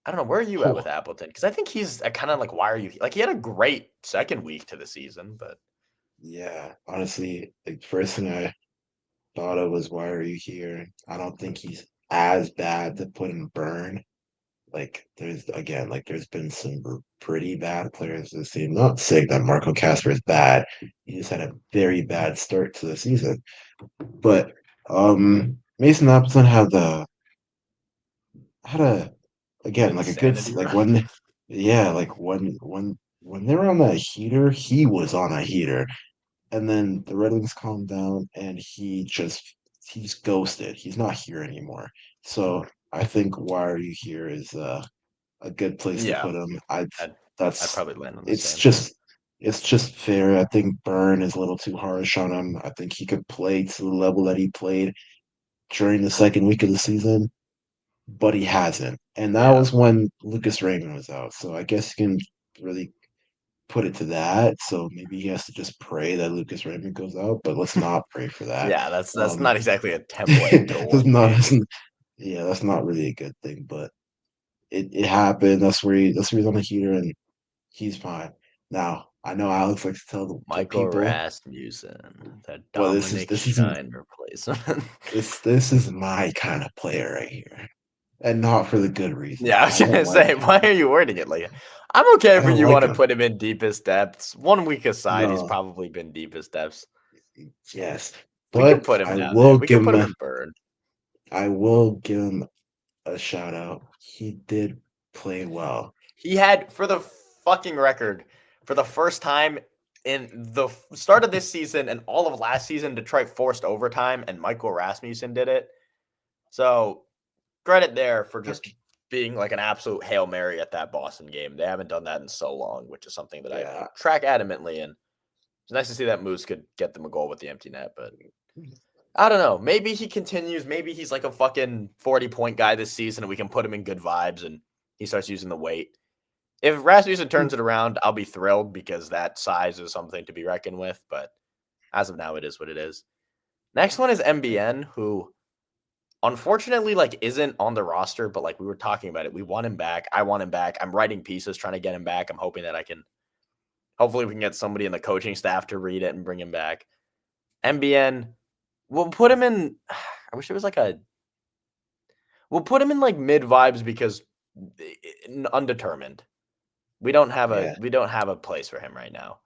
I don't know, where are you at Whew. with Appleton? Because I think he's a kind of like, why are you like, he had a great second week to the season, but Yeah, honestly, like first thing I thought of was why are you here? I don't think he's as bad to put in burn. Like there's again, like there's been some pretty bad players this season. Not saying that Marco Casper is bad. He just had a very bad start to the season. But Mason Appleton had a an again like a good insanity like run. when yeah like when they were on that heater, he was on a heater. And then the Red Wings calmed down and he's ghosted. He's not here anymore. So I think why are you here is a good place to Yeah, put him. I I'd, I'd that's probably land on the it's same thing. just it's just fair. I think Byrne is a little too harsh on him. I think he could play to the level that he played during the second week of the season, but he hasn't. And that Yeah. was when Lucas Raymond was out. So I guess you can really put it to that. So maybe he has to just pray that Lucas Raymond goes out, but let's not pray for that. Yeah, that's Um, not exactly a template to that's win not, games. yeah, that's not really a good thing, but it happened. That's where he's on the heater and he's fine. Now, I know Alex likes to tell Michael people, Rasmussen, the well, Dominic this isn't Shine replacement. this is my kind of player right here. And not for the good reasons. Yeah, I was I don't gonna like say, why are you wording it like? I'm okay I for don't you like want to him. put him in deepest depths. 1 week aside, he's No, probably been deepest depths. yes. We could But put him down there. We could put him in burn. I will give him a shout out. He did play well. He had, for the fucking record, for the first time in the start of this season and all of last season, Detroit forced overtime, and Michael Rasmussen did it. So credit there for just being like an absolute Hail Mary at that Boston game. They haven't done that in so long, which is something that I Yeah. track adamantly. And it's nice to see that Moose could get them a goal with the empty net, but I don't know. Maybe he continues. Maybe he's like a fucking 40-point guy this season and we can put him in good vibes and he starts using the weight. If Rasmussen turns it around, I'll be thrilled because that size is something to be reckoned with. But as of now, it is what it is. Next one is MBN, who unfortunately like isn't on the roster, but like we were talking about it. We want him back. I want him back. I'm writing pieces trying to get him back. I'm hoping that I can hopefully we can get somebody in the coaching staff to read it and bring him back. MBN, we'll put him in. I wish it was like a. We'll put him in like mid vibes because undetermined. Yeah. We don't have a place for him right now.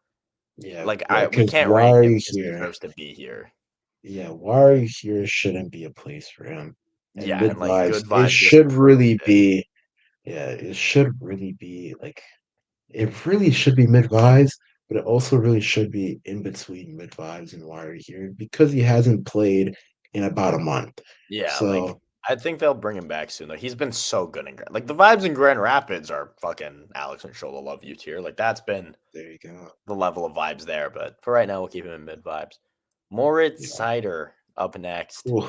Yeah. Like we Because can't why rank are him you because he here? deserves to be here. Yeah. Why are you here shouldn't be a place for him. And Yeah, mid and like vibes, good it vibes, he hasn't should proved really it. be, yeah, it should really be like, it really should be mid vibes, but it also really should be in between mid vibes and why are you here because he hasn't played in about a month. Yeah, like So I think they'll bring him back soon. Though he's been so good in Grand. Like the vibes in Grand Rapids are fucking Alex and Shola love you tier. Like that's been there you go. the level of vibes there. But for right now, we'll keep him in mid vibes. Moritz Yeah. Sider up next. Ooh,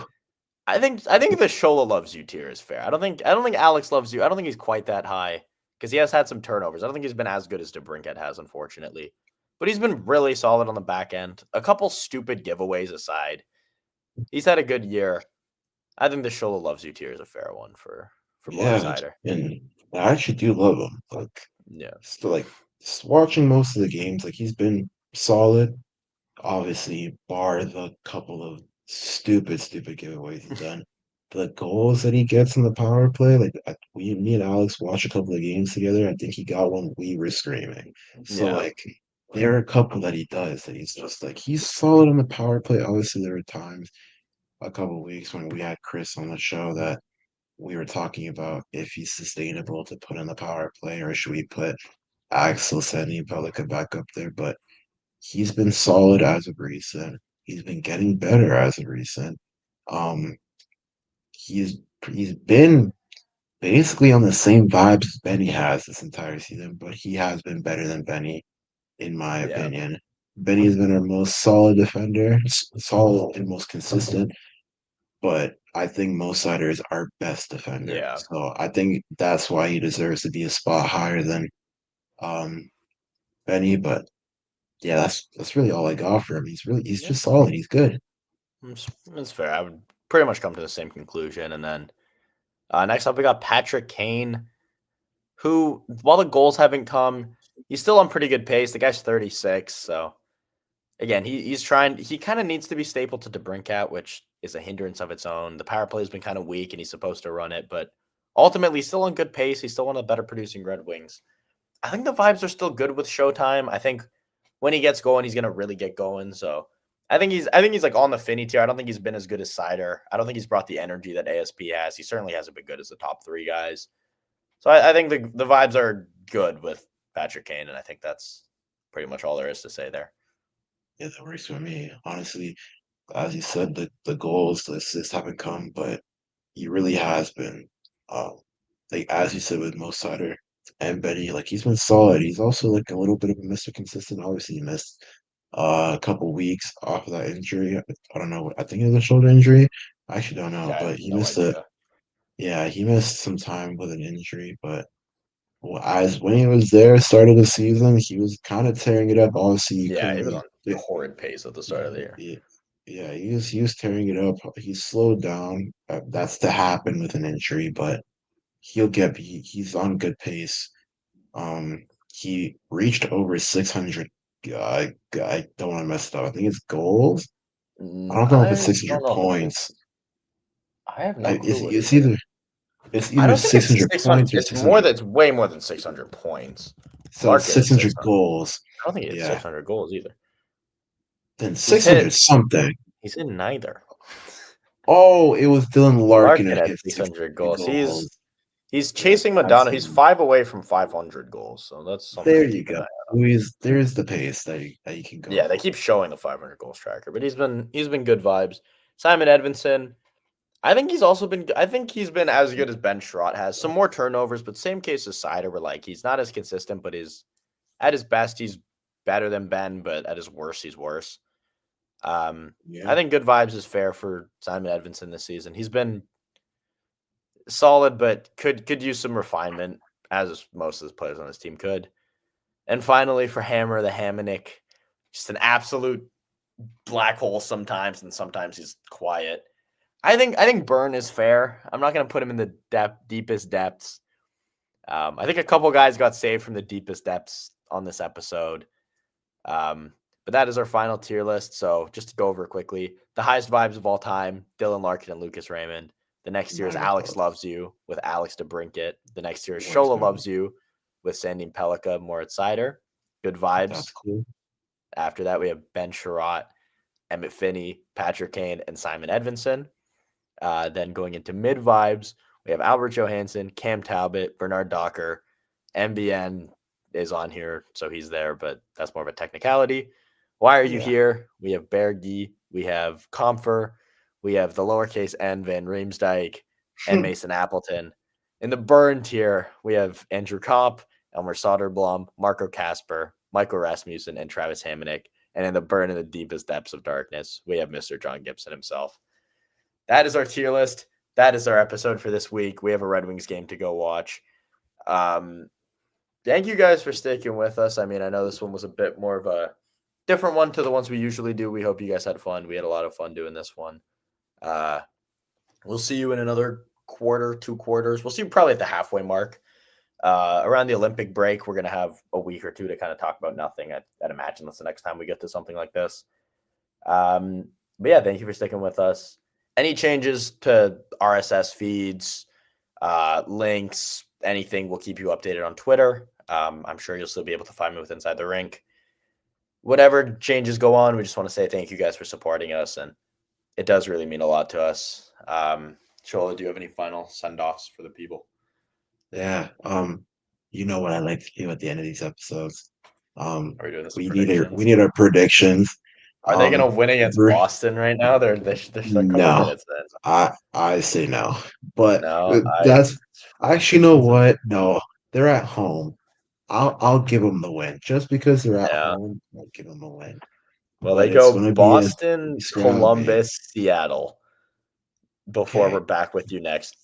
I think the Shola loves you tier is fair. I don't think Alex loves you. I don't think he's quite that high because he has had some turnovers. I don't think he's been as good as DeBrincat has, unfortunately. But he's been really solid on the back end. A couple stupid giveaways aside, he's had a good year. I think the Shola loves you tier is a fair one for Moritz yeah, Sider. and I actually do love him. Like Yeah. So like just watching most of the games, like he's been solid. Obviously, bar the couple of stupid giveaways he's done. The goals that he gets in the power play, like me and Alex watched a couple of games together. I think he got one. We were screaming. So Yeah. like, there are a couple that he does that he's just like he's solid on the power play. Obviously, there were times a couple of weeks when we had Chris on the show that we were talking about if he's sustainable to put in the power play or should we put Axel Sending Pelika back up there, but he's been solid as of recent. He's been getting better as of recent. Um, he's he's been basically on the same vibes as Benny has this entire season, but he has been better than Benny, in my Yeah. opinion. Benny has been our most solid defender, solid and most consistent, but I think Mo Sider is our best defender. Yeah. So I think that's why he deserves to be a spot higher than um Benny. But yeah, that's really all I got for him. He's Yeah. just solid. He's good. That's fair. I would pretty much come to the same conclusion. And then next up, we got Patrick Kane, who, while the goals haven't come, he's still on pretty good pace. The guy's 36. So, again, he's trying. He kind of needs to be staple to DeBrincat, which is a hindrance of its own. The power play has been kind of weak, and he's supposed to run it. But ultimately, he's still on good pace. He's still one of the better producing Red Wings. I think the vibes are still good with Showtime. I think when he gets going, he's gonna really get going. So I think he's like on the Finney tier. I don't think he's been as good as Sider. I don't think he's brought the energy that ASP has. He certainly hasn't been good as the top three guys. So I think the vibes are good with Patrick Kane, and I think that's pretty much all there is to say there. Yeah, that works for me. Honestly, as you said, the goals, the assists haven't come, but he really has been. Um, like as you said with Mo Sider and Benny, like he's been solid. He's also like a little bit of a Mr. Consistent. Obviously, he missed a couple weeks off of that injury. I don't know. I think it was a shoulder injury. I actually don't know, Yeah, I have but he no missed a idea. yeah, he missed some time with an injury, but well, as when he was there, start of the season, he was kind of tearing it up. Obviously, you Yeah, couldn't he was really on torrid pace at the start of the year. yeah, yeah, he was tearing it up. He slowed down. That's to happen with an injury, but he's on good pace. He reached over 600. I don't want to mess it up. I think it's goals. I don't know if it's I don't 600 know if it's. points. I have no clue It's what he it's did. either I don't think it's 600 600. points or It's more 600. than it's way more than 600 points. So it's Larkin is 600 600. goals. I don't think he hit Yeah, 600 goals either. then He's 600 hit. something. He's hit neither. Oh, it was Dylan Larkin Larkin that had hit 600 600 goals. He's goals. he's Yeah, chasing I've Madonna. He's seen. 5 away from 500 goals, so that's something There to you keep an eye go. on. There's the pace that you can go Yeah, they for. keep showing the 500 goals tracker, but he's been good vibes. Simon Edvinson, I think he's been as good as Ben Sherratt has. Some more turnovers, but same case as Sider, where like he's not as consistent, but is at his best he's better than Ben, but at his worst he's worse. I Yeah, think good vibes is fair for Simon Edvinson this season. He's been solid, but could use some refinement, as most of the players on this team could. And finally, for Hammer the Hammonick, just an absolute black hole sometimes, and sometimes he's quiet. I think Burn is fair. I'm not going to put him in the deepest depths. I think a couple guys got saved from the deepest depths on this episode. But that is our final tier list. So just to go over it quickly, the highest vibes of all time, Dylan Larkin and Lucas Raymond. The next tier is minor Alex thoughts. Loves You with Alex DeBrinket. The next tier is Works Shola for me. Loves You with Sandine Pelika, Moritz Sider. Good That's vibes. cool. After that, we have Ben Sherratt, Emmett Finney, Patrick Kane, and Simon Edvinson. Then going into mid vibes, we have Albert Johansson, Cam Talbot, Bernard Docker, MBN is on here, so he's there, but that's more of a technicality. Why are you Yeah. here? We have Bergie, we have Comfer, we have the lowercase n Van Riemsdyk, and Mason Appleton. In the burn tier, we have Andrew Kopp, Elmer Soderblom, Marco Casper, Michael Rasmussen, and Travis Hammonick. And in the burn in the deepest depths of darkness, we have Mr. John Gibson himself. That is our tier list. That is our episode for this week. We have a Red Wings game to go watch. Um, Thank you guys for sticking with us. I mean, I know this one was a bit more of a different one to the ones we usually do. We hope you guys had fun. We had a lot of fun doing this one. Uh, we'll see you in another quarter, 2 quarters. We'll see you probably at the halfway mark. Around the Olympic break, we're going to have a week or two to kind of talk about nothing. I'd imagine that's the next time we get to something like this. But yeah, thank you for sticking with us. Any changes to RSS feeds, links, anything, we'll keep you updated on Twitter. I'm sure you'll still be able to find me with Inside the Rink. Whatever changes go on, we just want to say thank you guys for supporting us, and it does really mean a lot to us. Shola, do you have any final send-offs for the people? Yeah. You know what I like to do at the end of these episodes. Are we doing this We predictions? need our predictions. Are they going to win against Br- Boston right now? There's a couple no, minutes then. I say no. But No, that's actually, you know predictions. what? No, they're at home. I'll give them the win just because they're at Yeah. home. I'll give them a win. Well, But they it's go gonna be a Boston, scrappy. Columbus, Seattle before Okay, we're back with you next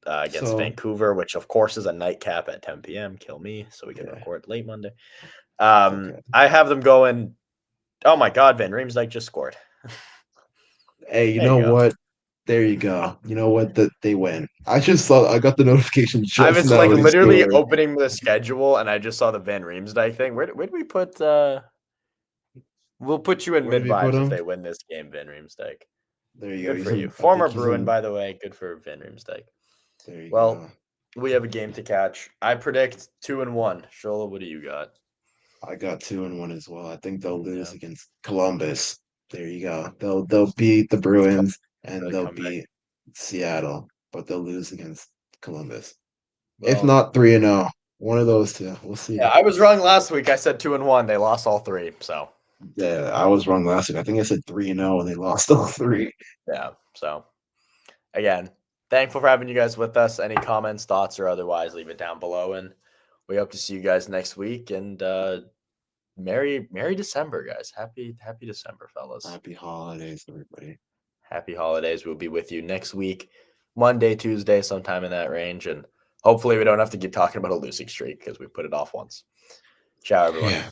against so Vancouver, which of course is a nightcap at 10 p.m. Kill me, so we can yeah, record late Monday. it's okay. I have them going. Oh my God, Van Riemsdyk just scored. Hey, you There you know go. what? There you go. You know what? That they win. I just saw. I got the notification I just was now like when he literally scored. opening the schedule and I just saw the Van Riemsdyk thing. Where did we put we'll put you in Where did mid we put vibes if him? they win this game, Van Riemsdyk. There you go. Good He's for you. in. I think Former he's Bruin, in. by the way. Good for Van Riemsdyk. There you Well, go. we have a game to catch. I predict 2-1. Shola, what do you got? I got 2-1 as well. I think they'll lose Yeah. against Columbus. There you go. They'll beat the Bruins and The they'll comeback. beat Seattle, but they'll lose against Columbus. If Well, not 3-0, one of those two. We'll yeah, see. I was wrong last week. I said 2-1. They lost all three. So Yeah, I was wrong last week. I think I said 3-0 and they lost all three. yeah. So again, thankful for having you guys with us. Any comments, thoughts, or otherwise, leave it down below. And we hope to see you guys next week. And Merry December, guys. Happy December, fellas. Happy holidays, everybody. Happy holidays. We'll be with you next week, Monday, Tuesday, sometime in that range. And hopefully we don't have to keep talking about a losing streak because we put it off once. Ciao, everyone. Yeah.